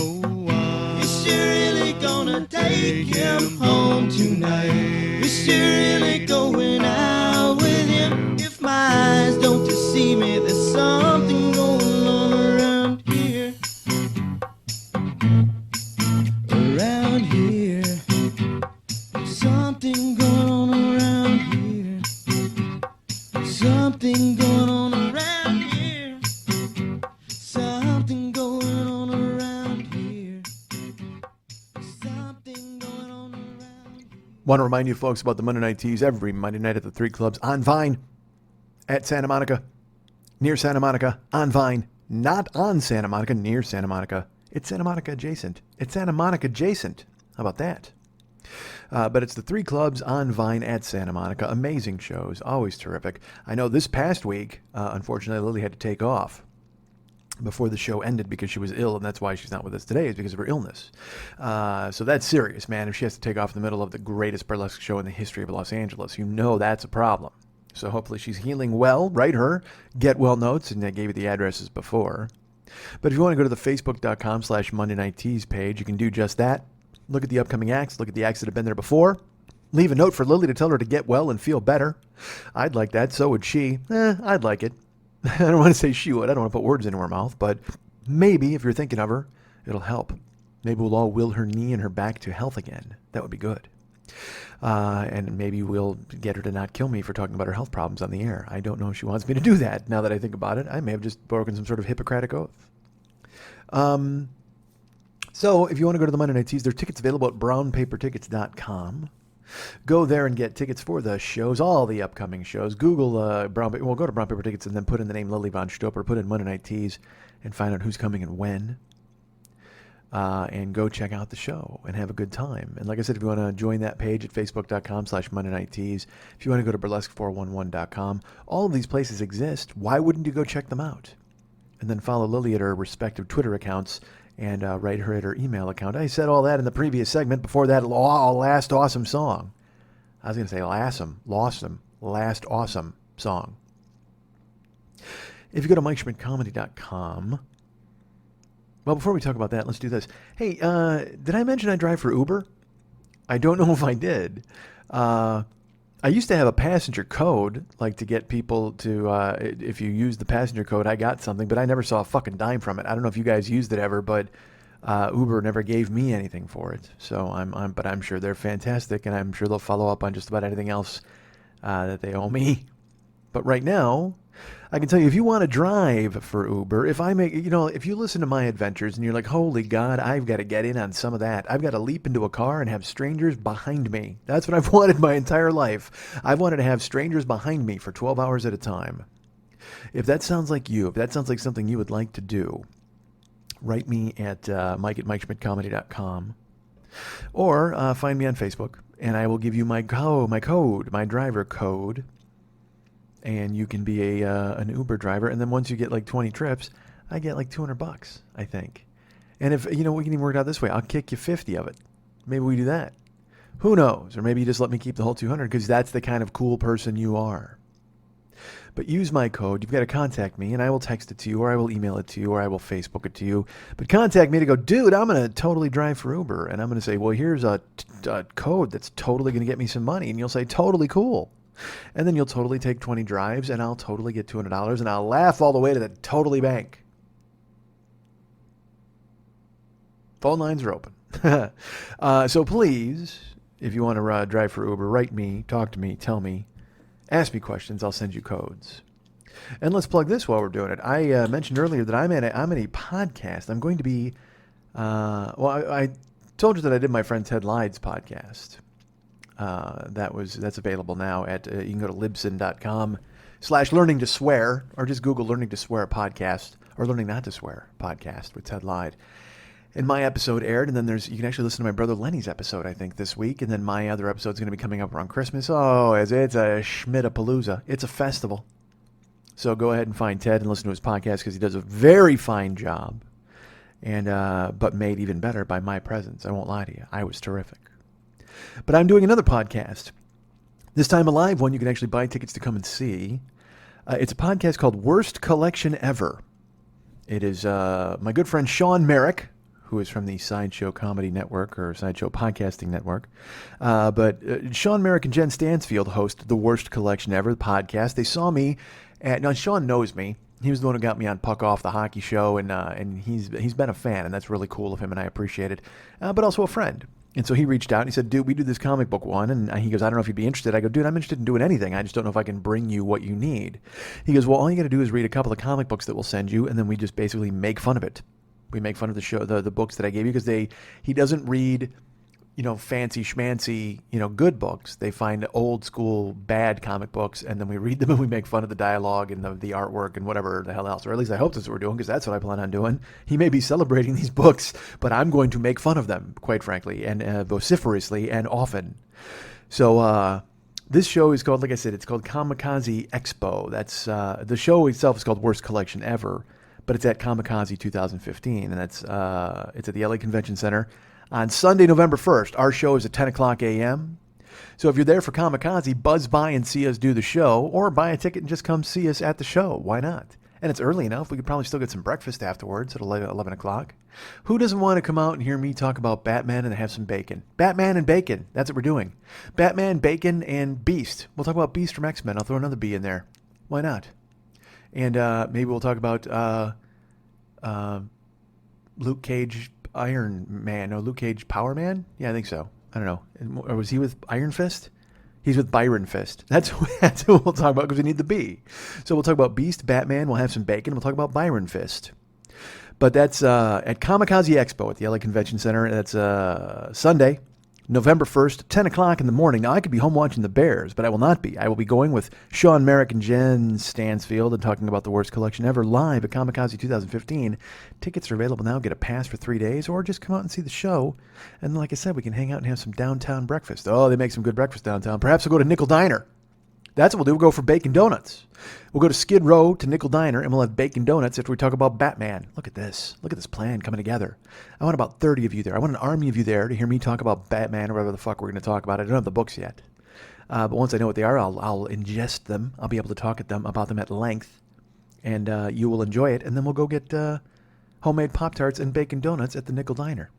Is she really gonna take him home tonight? Is she really going out with him? If my eyes don't deceive me, there's something going on around here. Around here. Something going on around here. Something going on around here. Something going on around here. Something going on around here. Want to remind you folks about the Monday Night Teas every Monday night at the 3 Clubs on Vine at Santa Monica, near Santa Monica, on Vine, not on Santa Monica, near Santa Monica. It's Santa Monica adjacent. It's Santa Monica adjacent. How about that? But it's the 3 Clubs on Vine at Santa Monica. Amazing shows, always terrific. I know this past week, unfortunately, Lily had to take off before the show ended because she was ill, and that's why she's not with us today, is because of her illness. So that's serious, man. If she has to take off in the middle of the greatest burlesque show in the history of Los Angeles, you know that's a problem. So hopefully she's healing well. Write her, get well notes, and I gave you the addresses before. But if you want to go to the facebook.com/Monday Night Teas page, you can do just that. Look at the upcoming acts. Look at the acts that have been there before. Leave a note for Lily to tell her to get well and feel better. I'd like that. So would she. I'd like it. I don't want to say she would. I don't want to put words into her mouth, but maybe if you're thinking of her, it'll help. Maybe we'll all will her knee and her back to health again. That would be good. And maybe we'll get her to not kill me for talking about her health problems on the air. I don't know if she wants me to do that. Now that I think about it, I may have just broken some sort of Hippocratic oath. So if you want to go to the Monday Night Teas, there are tickets available at brownpapertickets.com. Go there and get tickets for the shows, all the upcoming shows. Google go to Brown Paper Tickets and then put in the name Lily Von Stopper, put in Monday Night Teas, and find out who's coming and when. And go check out the show and have a good time. And like I said, if you want to join that page at facebook.com/Monday Night Teas, if you want to go to burlesque411.com, all of these places exist. Why wouldn't you go check them out? And then follow Lily at her respective Twitter accounts and write her at her email account. I said all that in the previous segment before that last awesome song. I was going to say last awesome song. If you go to MikeSchmidtComedy.com, well, before we talk about that, let's do this. Hey, did I mention I drive for Uber? I don't know if I did. I used to have a passenger code, like to get people to, if you use the passenger code, I got something, but I never saw a fucking dime from it. I don't know if you guys used it ever, but Uber never gave me anything for it. So but I'm sure they're fantastic, and I'm sure they'll follow up on just about anything else that they owe me. But right now, I can tell you, if you want to drive for Uber, if you listen to my adventures and you're like, holy God, I've got to get in on some of that. I've got to leap into a car and have strangers behind me. That's what I've wanted my entire life. I've wanted to have strangers behind me for 12 hours at a time. If that sounds like you, if that sounds like something you would like to do, write me at mike@MikeSchmidtComedy.com or find me on Facebook, and I will give you my driver code. And you can be an Uber driver, and then once you get like 20 trips, I get like $200, I think. And if we can even work it out this way, I'll kick you 50 of it. Maybe we do that. Who knows? Or maybe you just let me keep the whole 200 because that's the kind of cool person you are. But use my code. You've got to contact me, and I will text it to you, or I will email it to you, or I will Facebook it to you. But contact me to go, dude, I'm going to totally drive for Uber, and I'm going to say, well, here's a code that's totally going to get me some money, and you'll say, totally cool. And then you'll totally take 20 drives, and I'll totally get $200, and I'll laugh all the way to the totally bank. Phone lines are open. So please, if you want to drive for Uber, write me, talk to me, tell me, ask me questions. I'll send you codes. And let's plug this while we're doing it. I mentioned earlier that I'm in a podcast. I'm going to be, I told you that I did my friend Ted Lyde's podcast. That's available now at, you can go to libsyn.com/learning to swear, or just Google learning to swear podcast, or learning not to swear podcast with Ted Lyde. And my episode aired, and then you can actually listen to my brother Lenny's episode, I think, this week, and then my other episode's going to be coming up around Christmas. Oh, it's a Schmidt-a-palooza. It's a festival. So go ahead and find Ted and listen to his podcast, because he does a very fine job, and but made even better by my presence. I won't lie to you. I was terrific. But I'm doing another podcast, this time a live one you can actually buy tickets to come and see. It's a podcast called Worst Collection Ever. It is my good friend Sean Merrick, who is from the Sideshow Comedy Network, or Sideshow Podcasting Network. But Sean Merrick and Jen Stansfield host the Worst Collection Ever, the podcast. They saw me now Sean knows me. He was the one who got me on Puck Off, the hockey show, and he's been a fan, and that's really cool of him, and I appreciate it. But also a friend. And so he reached out and he said, dude, we do this comic book one. And he goes, I don't know if you'd be interested. I go, dude, I'm interested in doing anything. I just don't know if I can bring you what you need. He goes, well, all you got to do is read a couple of comic books that we'll send you. And then we just basically make fun of it. We make fun of the show, the books that I gave you, because he doesn't read, fancy schmancy, good books. They find old school bad comic books, and then we read them and we make fun of the dialogue and the artwork and whatever the hell else. Or at least I hope that's what we're doing, because that's what I plan on doing. He may be celebrating these books, but I'm going to make fun of them, quite frankly, and vociferously and often. So this show is called, like I said, it's called Kamikaze Expo. That's the show itself is called Worst Collection Ever, but it's at Kamikaze 2015, and it's at the LA Convention Center. On Sunday, November 1st, our show is at 10 o'clock a.m. So if you're there for Kamikaze, buzz by and see us do the show, or buy a ticket and just come see us at the show. Why not? And it's early enough. We could probably still get some breakfast afterwards at 11 o'clock. Who doesn't want to come out and hear me talk about Batman and have some bacon? Batman and bacon. That's what we're doing. Batman, bacon, and Beast. We'll talk about Beast from X-Men. I'll throw another B in there. Why not? And maybe we'll talk about Luke Cage Iron Man. No, Luke Cage Power Man? Yeah, I think so. I don't know. Or was he with Iron Fist? He's with Byron Fist. That's who we'll talk about because we need the B. So we'll talk about Beast, Batman. We'll have some bacon. We'll talk about Byron Fist. But that's at Kamikaze Expo at the LA Convention Center. That's Sunday, November 1st, 10 o'clock in the morning. Now, I could be home watching the Bears, but I will not be. I will be going with Sean Merrick and Jen Stansfield and talking about the worst collection ever live at Kamikaze 2015. Tickets are available now. Get a pass for 3 days or just come out and see the show. And like I said, we can hang out and have some downtown breakfast. Oh, they make some good breakfast downtown. Perhaps we'll go to Nickel Diner. That's what we'll do. We'll go for bacon donuts. We'll go to Skid Row to Nickel Diner, and we'll have bacon donuts after we talk about Batman. Look at this. Look at this plan coming together. I want about 30 of you there. I want an army of you there to hear me talk about Batman or whatever the fuck we're going to talk about. I don't have the books yet. But once I know what they are, I'll ingest them. I'll be able to talk about them at length, and you will enjoy it. And then we'll go get homemade Pop-Tarts and bacon donuts at the Nickel Diner.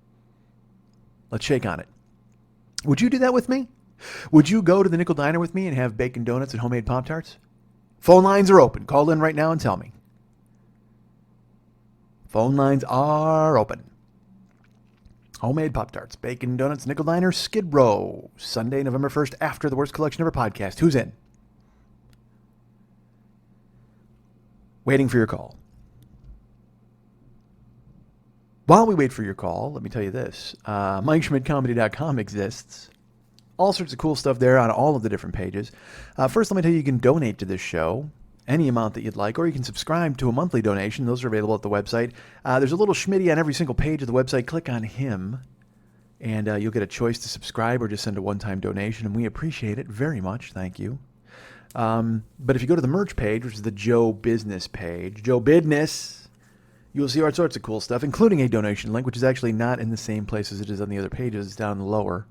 Let's shake on it. Would you do that with me? Would you go to the Nickel Diner with me and have bacon donuts and homemade Pop-Tarts? Phone lines are open. Call in right now and tell me. Phone lines are open. Homemade Pop-Tarts, bacon donuts, Nickel Diner, Skid Row. Sunday, November 1st, after the Worst Collection Ever podcast. Who's in? Waiting for your call. While we wait for your call, let me tell you this. MikeSchmidtComedy.com exists. All sorts of cool stuff there on all of the different pages. First, let me tell you can donate to this show, any amount that you'd like, or you can subscribe to a monthly donation. Those are available at the website. There's a little Schmitty on every single page of the website. Click on him, and you'll get a choice to subscribe or just send a one-time donation, and we appreciate it very much. Thank you. But if you go to the merch page, which is the Joe Business page, Joe Business, you'll see all sorts of cool stuff, including a donation link, which is actually not in the same place as it is on the other pages. It's down lower.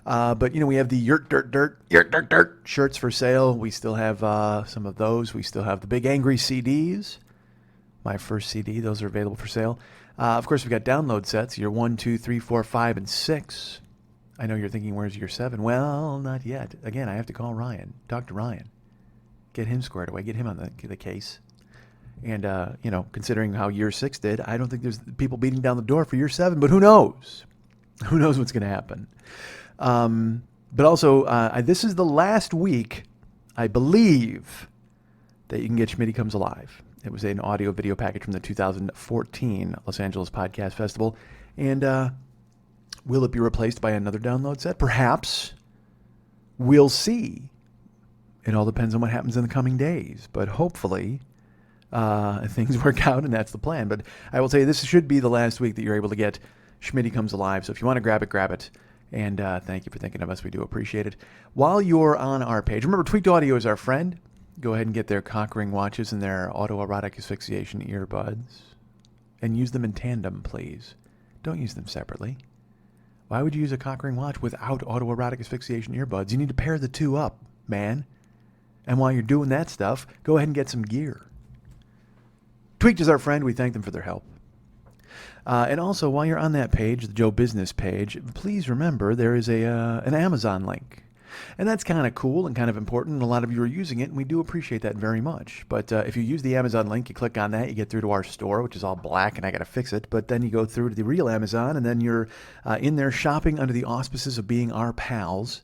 But, we have the Yurt Dirt shirts for sale. We still have some of those. We still have the Big Angry CDs. My first CD. Those are available for sale. Of course, we've got download sets. Year 1, 2, 3, 4, 5, and 6. I know you're thinking, where's year 7? Well, not yet. Again, I have to call Ryan. Talk to Ryan. Get him squared away. Get him on the case. And, considering how year 6 did, I don't think there's people beating down the door for year 7. But who knows? Who knows what's going to happen? But also, this is the last week, I believe, that you can get Schmitty Comes Alive. It was an audio-video package from the 2014 Los Angeles Podcast Festival. And will it be replaced by another download set? Perhaps. We'll see. It all depends on what happens in the coming days. But hopefully, things work out, and that's the plan. But I will tell you, this should be the last week that you're able to get Schmitty Comes Alive. So if you want to grab it, grab it. And thank you for thinking of us. We do appreciate it. While you're on our page, remember, Tweaked Audio is our friend. Go ahead and get their cock ring watches and their autoerotic asphyxiation earbuds. And use them in tandem, please. Don't use them separately. Why would you use a cock ring watch without autoerotic asphyxiation earbuds? You need to pair the two up, man. And while you're doing that stuff, go ahead and get some gear. Tweaked is our friend. We thank them for their help. And also, while you're on that page, the Joe Business page, please remember there is an Amazon link. And that's kind of cool and kind of important, and a lot of you are using it, and we do appreciate that very much. But if you use the Amazon link, you click on that, you get through to our store, which is all black, and I got to fix it. But then you go through to the real Amazon, and then you're in there shopping under the auspices of being our pals.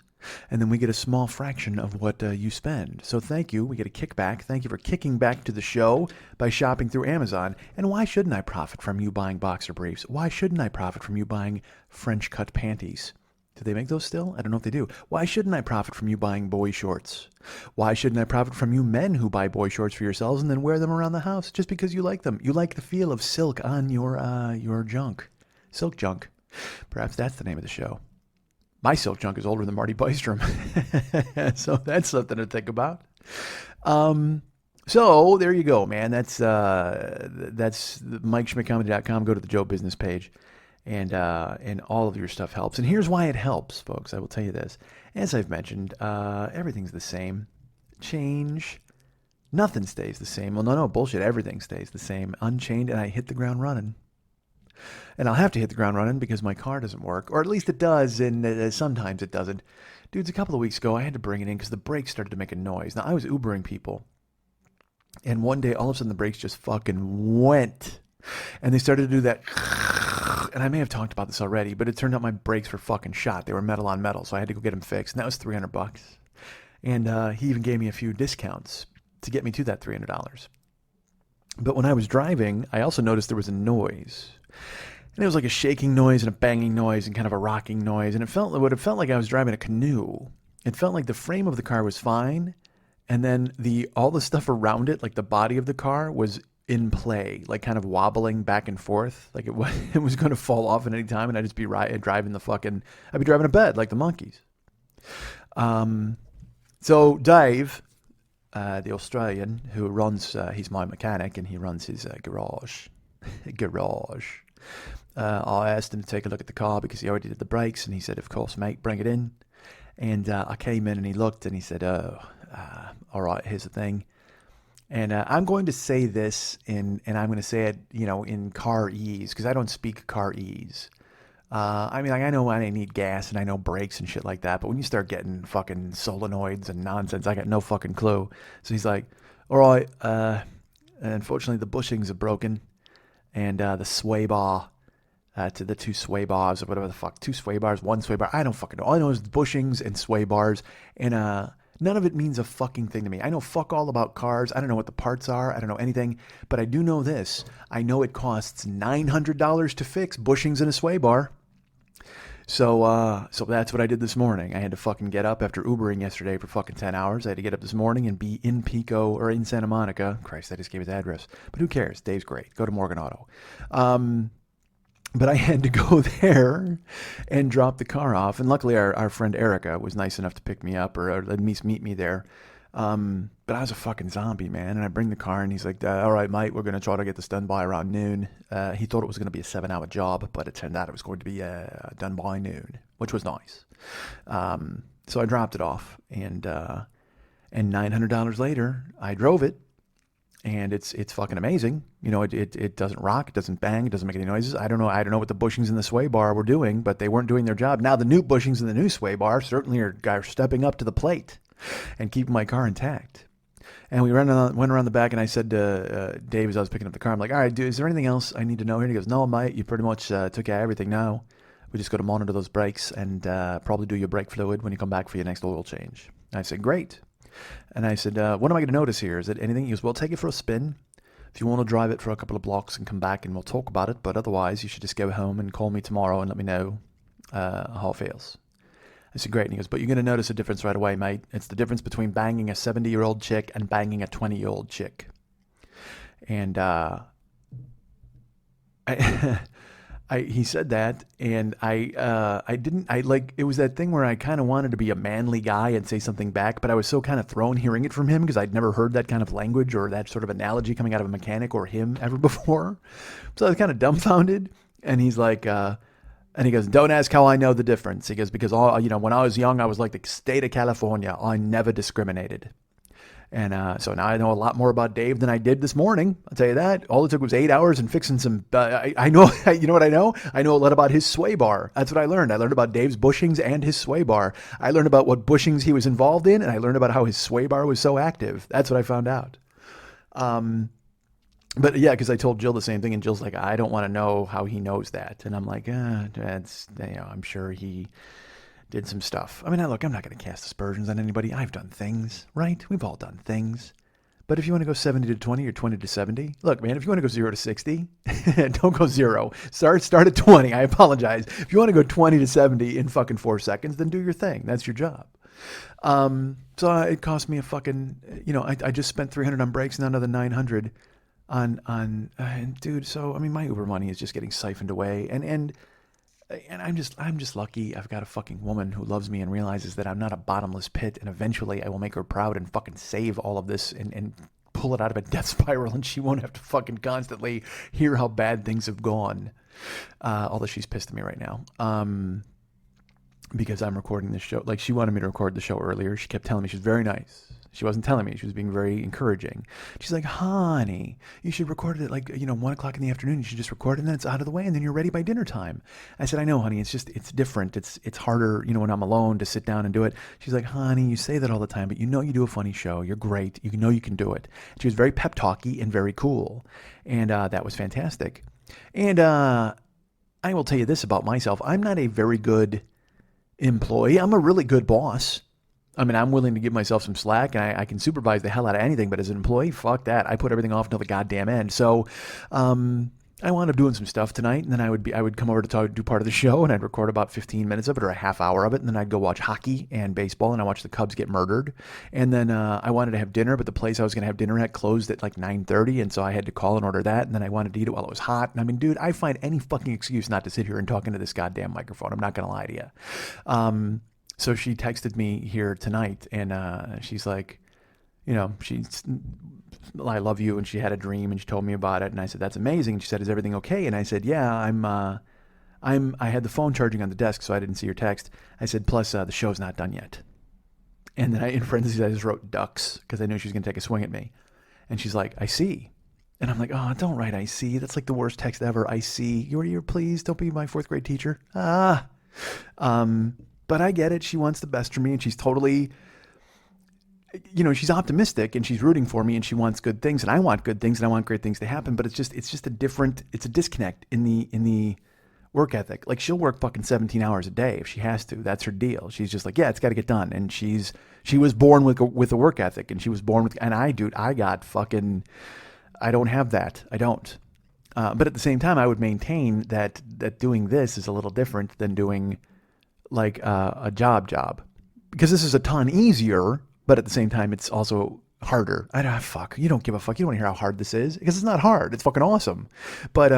And then we get a small fraction of what you spend. So thank you. We get a kickback. Thank you for kicking back to the show by shopping through Amazon. And why shouldn't I profit from you buying boxer briefs? Why shouldn't I profit from you buying French cut panties? Do they make those still? I don't know if they do. Why shouldn't I profit from you buying boy shorts? Why shouldn't I profit from you men who buy boy shorts for yourselves and then wear them around the house just because you like them? You like the feel of silk on your junk. Silk junk. Perhaps that's the name of the show. My silk junk is older than Marty Bystrom. So that's something to think about. So there you go, man. That's MikeSchmidtComedy.com. Go to the Joe Business page, and all of your stuff helps. And here's why it helps, folks. I will tell you this. As I've mentioned, everything's the same. Change Nothing stays the same. Well, no, bullshit. Everything stays the same. Unchained, and I hit the ground running. And I'll have to hit the ground running because my car doesn't work. Or at least it does, and sometimes it doesn't. Dudes, a couple of weeks ago, I had to bring it in because the brakes started to make a noise. Now, I was Ubering people. And one day, all of a sudden, the brakes just fucking went. And they started to do that. And I may have talked about this already, but it turned out my brakes were fucking shot. They were metal on metal, so I had to go get them fixed. And that was $300. And he even gave me a few discounts to get me to that $300. But when I was driving, I also noticed there was a noise. And it was like a shaking noise and a banging noise and kind of a rocking noise. And it felt like I was driving a canoe. It felt like the frame of the car was fine. And then all the stuff around it, like the body of the car, was in play, like kind of wobbling back and forth. Like it was going to fall off at any time. And I'd just be driving I'd be driving a bed like the monkeys. So Dave, the Australian who runs, he's my mechanic and he runs his garage. I asked him to take a look at the car because he already did the brakes, and he said, of course, mate, bring it in. And I came in and he looked and he said, all right, here's the thing. And I'm going to say this and I'm going to say it, in car-ese, because I don't speak car-ese. I mean, like, I know I need gas and I know brakes and shit like that, but when you start getting fucking solenoids and nonsense, I got no fucking clue. So he's like, all right, unfortunately the bushings are broken, and the sway bar, to the two sway bars or whatever the fuck, two sway bars, one sway bar, I don't fucking know. All I know is bushings and sway bars, and none of it means a fucking thing to me. I know fuck all about cars. I don't know what the parts are. I don't know anything, but I do know this. I know it costs $900 to fix bushings and a sway bar. So that's what I did this morning. I had to fucking get up after Ubering yesterday for fucking 10 hours. I had to get up this morning and be in Pico or in Santa Monica. Christ, I just gave his address. But who cares? Dave's great. Go to Morgan Auto. But I had to go there and drop the car off. And luckily our friend Erica was nice enough to pick me up or at least meet me there. But I was a fucking zombie, man. And I bring the car and he's like, all right, mate, we're going to try to get this done by around noon. He thought it was going to be a 7-hour job, but it turned out it was going to be done by noon, which was nice. So I dropped it off and $900 later, I drove it. And it's fucking amazing. It doesn't rock, it doesn't bang, it doesn't make any noises. I don't know what the bushings in the sway bar were doing, but they weren't doing their job. Now the new bushings in the new sway bar certainly are stepping up to the plate and keeping my car intact. And we went around the back, and I said to Dave as I was picking up the car, I'm like, all right, dude, is there anything else I need to know here? And he goes, no, mate, you pretty much took care of everything now. We just got to monitor those brakes and probably do your brake fluid when you come back for your next oil change. And I said, great. And I said, what am I going to notice here? Is it anything? He goes, well, take it for a spin. If you want to drive it for a couple of blocks and come back and we'll talk about it. But otherwise, you should just go home and call me tomorrow and let me know how it feels. I said, great. And he goes, but you're going to notice a difference right away, mate. It's the difference between banging a 70-year-old chick and banging a 20-year-old chick. And he said that, and it was that thing where I kind of wanted to be a manly guy and say something back, but I was so kind of thrown hearing it from him because I'd never heard that kind of language or that sort of analogy coming out of a mechanic or him ever before. So I was kind of dumbfounded, and he's like, and he goes, don't ask how I know the difference. He goes, because when I was young, I was like the state of California. I never discriminated. And so now I know a lot more about Dave than I did this morning. I'll tell you that. All it took was 8 hours and fixing some... I know, you know what I know? I know a lot about his sway bar. That's what I learned. I learned about Dave's bushings and his sway bar. I learned about what bushings he was involved in, and I learned about how his sway bar was so active. That's what I found out. But yeah, because I told Jill the same thing, and Jill's like, I don't want to know how he knows that. And I'm like, I'm sure he did some stuff. I mean, look, I'm not going to cast aspersions on anybody. I've done things, right? We've all done things. But if you want to go 70 to 20 or 20 to 70, look, man, if you want to go 0 to 60, don't go 0. Start at 20. I apologize. If you want to go 20 to 70 in fucking 4 seconds, then do your thing. That's your job. So it cost me a fucking, I just spent $300 on brakes and another $900 on dude. So, I mean, my Uber money is just getting siphoned away. And I'm just lucky I've got a fucking woman who loves me and realizes that I'm not a bottomless pit, and eventually I will make her proud and fucking save all of this and pull it out of a death spiral, and she won't have to fucking constantly hear how bad things have gone. Although she's pissed at me right now. because I'm recording this show. Like, she wanted me to record the show earlier. She kept telling me, she's very nice. She wasn't telling me. She was being very encouraging. She's like, honey, you should record it at 1 o'clock in the afternoon. You should just record it and then it's out of the way and then you're ready by dinner time. I said, I know, honey. It's different. It's harder, when I'm alone to sit down and do it. She's like, honey, you say that all the time, but you do a funny show. You're great. You know you can do it. She was very pep talky and very cool. And that was fantastic. And I will tell you this about myself. I'm not a very good employee. I'm a really good boss. I mean, I'm willing to give myself some slack, and I can supervise the hell out of anything, but as an employee, fuck that. I put everything off until the goddamn end. So I wound up doing some stuff tonight, and then I would come over to do part of the show, and I'd record about 15 minutes of it or a half hour of it, and then I'd go watch hockey and baseball, and I watched the Cubs get murdered. And then I wanted to have dinner, but the place I was going to have dinner at closed at 9:30, and so I had to call and order that, and then I wanted to eat it while it was hot. And I mean, dude, I find any fucking excuse not to sit here and talk into this goddamn microphone. I'm not going to lie to you. So she texted me here tonight, and she's like, I love you, and she had a dream, and she told me about it, and I said, that's amazing. And she said, is everything okay? And I said, yeah, I had the phone charging on the desk, so I didn't see your text. I said, plus the show's not done yet. And then in parentheses, I just wrote ducks, because I knew she was going to take a swing at me. And she's like, I see. And I'm like, oh, don't write I see. That's like the worst text ever. I see. You're please, don't be my fourth grade teacher. But I get it. She wants the best for me, and she's totally, she's optimistic, and she's rooting for me, and she wants good things, and I want good things, and I want great things to happen. But it's just it's a disconnect in the work ethic. Like, she'll work fucking 17 hours a day if she has to. That's her deal. She's just like, yeah, it's got to get done. And she was born with a work ethic, and she was born with, and I don't have that. I don't. But at the same time, I would maintain that doing this is a little different than doing like a job, because this is a ton easier, but at the same time, it's also harder. You don't give a fuck. You don't want to hear how hard this is, because it's not hard. It's fucking awesome. But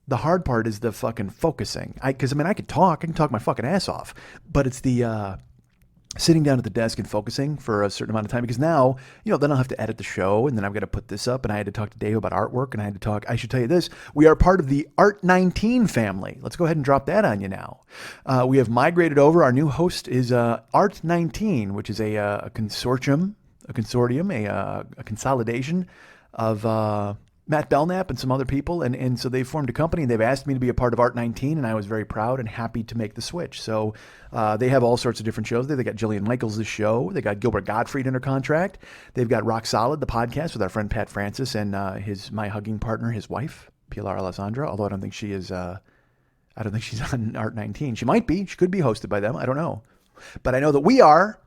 the hard part is the fucking focusing. I can talk my fucking ass off, but it's the sitting down at the desk and focusing for a certain amount of time, because now, then I'll have to edit the show, and then I've got to put this up, and I had to talk to Dave about artwork, and I should tell you this, we are part of the Art 19 family. Let's go ahead and drop that on you now. We have migrated over. Our new host is Art 19, which is a consortium, a consolidation of Matt Belknap and some other people, and so they formed a company, and they've asked me to be a part of Art 19, and I was very proud and happy to make the switch. So they have all sorts of different shows. They got Jillian Michaels' show. They got Gilbert Gottfried under contract. They've got Rock Solid, the podcast with our friend Pat Francis and my hugging partner, his wife, Pilar Alessandra, although I don't think she is, I don't think she's on Art 19. She might be. She could be hosted by them. I don't know. But I know that we are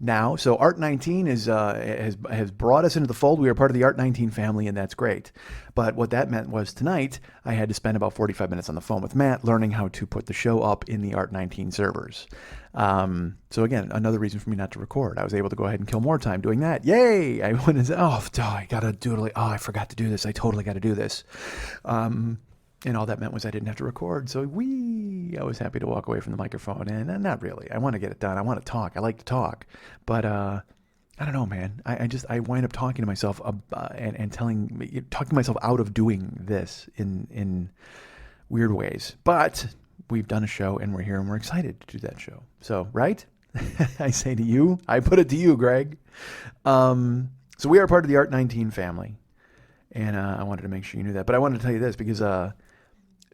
now. So Art 19 has brought us into the fold. We are part of the Art 19 family, and that's great. But what that meant was tonight I had to spend about 45 minutes on the phone with Matt learning how to put the show up in the Art 19 servers. So again, another reason for me not to record. I was able to go ahead and kill more time doing that. Yay! I went and said, I gotta do it. I forgot to do this. I totally got to do this. And all that meant was I didn't have to record. So I was happy to walk away from the microphone. And not really. I want to get it done. I want to talk. I like to talk. But I don't know, man. I wind up talking to myself and talking myself out of doing this in weird ways. But we've done a show, and we're here, and we're excited to do that show. So, right? I say to you, I put it to you, Greg. So we are part of the Art 19 family. And I wanted to make sure you knew that. But I wanted to tell you this because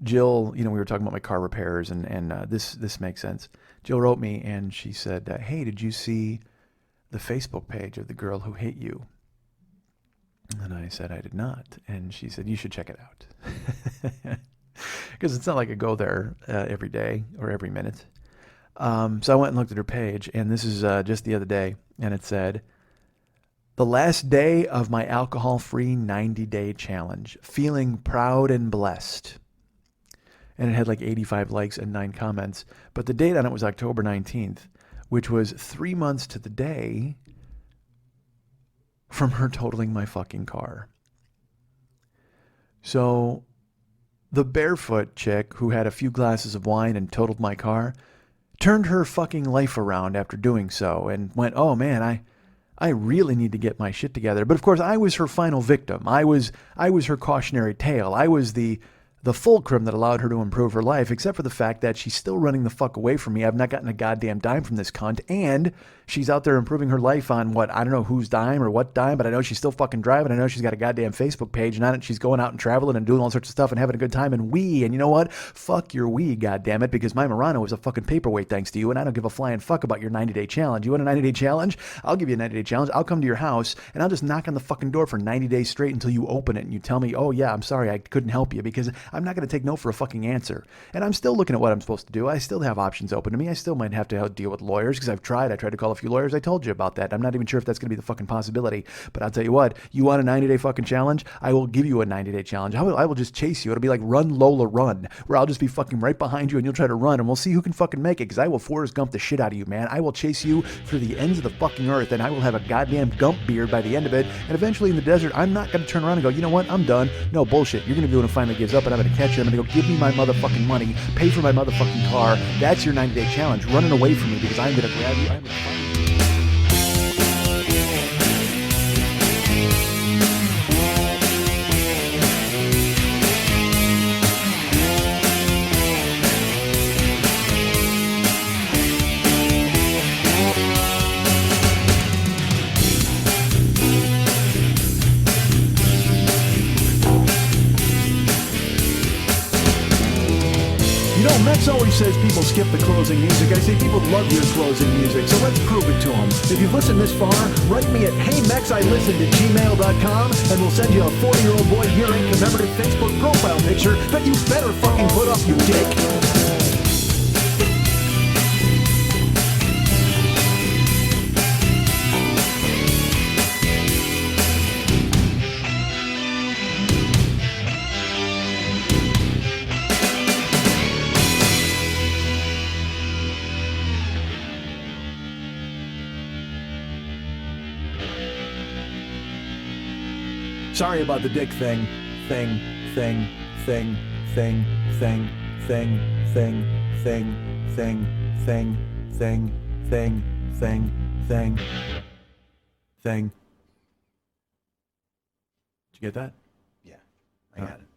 Jill, we were talking about my car repairs, and this makes sense. Jill wrote me, and she said, hey, did you see the Facebook page of the girl who hit you? And I said, I did not. And she said, you should check it out. Because it's not like I go there every day or every minute. So I went and looked at her page, and this is just the other day, and it said, the last day of my alcohol-free 90-day challenge, feeling proud and blessed. And it had like 85 likes and 9 comments. But the date on it was October 19th, which was 3 months to the day from her totaling my fucking car. So the barefoot chick who had a few glasses of wine and totaled my car turned her fucking life around after doing so and went, oh man, I really need to get my shit together. But of course, I was her final victim. I was her cautionary tale. I was the the fulcrum that allowed her to improve her life, except for the fact that she's still running the fuck away from me. I've not gotten a goddamn dime from this cunt, and she's out there improving her life on what, I don't know whose dime or what dime, but I know she's still fucking driving. I know she's got a goddamn Facebook page, and on it she's going out and traveling and doing all sorts of stuff and having a good time, and you know what? Fuck your goddammit, because my Murano is a fucking paperweight thanks to you, and I don't give a flying fuck about your 90-day challenge. You want a 90-day challenge? I'll give you a 90-day challenge. I'll come to your house, and I'll just knock on the fucking door for 90 days straight until you open it, and you tell me, oh yeah, I'm sorry, I couldn't help you, because I'm not going to take no for a fucking answer. And I'm still looking at what I'm supposed to do. I still have options open to me. I still might have to deal with lawyers, because I've tried. I tried to call a few lawyers. I told you about that. I'm not even sure if that's going to be the fucking possibility. But I'll tell you what, you want a 90-day fucking challenge? I will give you a 90-day challenge. I will just chase you. It'll be like Run Lola Run, where I'll just be fucking right behind you and you'll try to run, and we'll see who can fucking make it, because I will Forrest Gump the shit out of you, man. I will chase you through the ends of the fucking earth, and I will have a goddamn Gump beard by the end of it, and eventually in the desert, I'm not going to turn around and go, you know what, I'm done. No, bullshit. You're going to be the one who finally gives up, and I'm going to catch you. I'm going to go, give me my motherfucking money, pay for my motherfucking car. That's your 90-day challenge, running away from me, because I'm going to grab you. I'm going to find you. Max always says people skip the closing music. I say people love your closing music, so let's prove it to them. If you've listened this far, write me at heymexilistened@gmail.com, and we'll send you a 40-year-old boy hearing commemorative Facebook profile picture that you better fucking put up, you dick. Sorry about the dick thing. Thing. Did you get that? Yeah, I got it.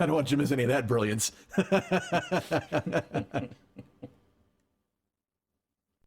I don't want you to miss any of that brilliance.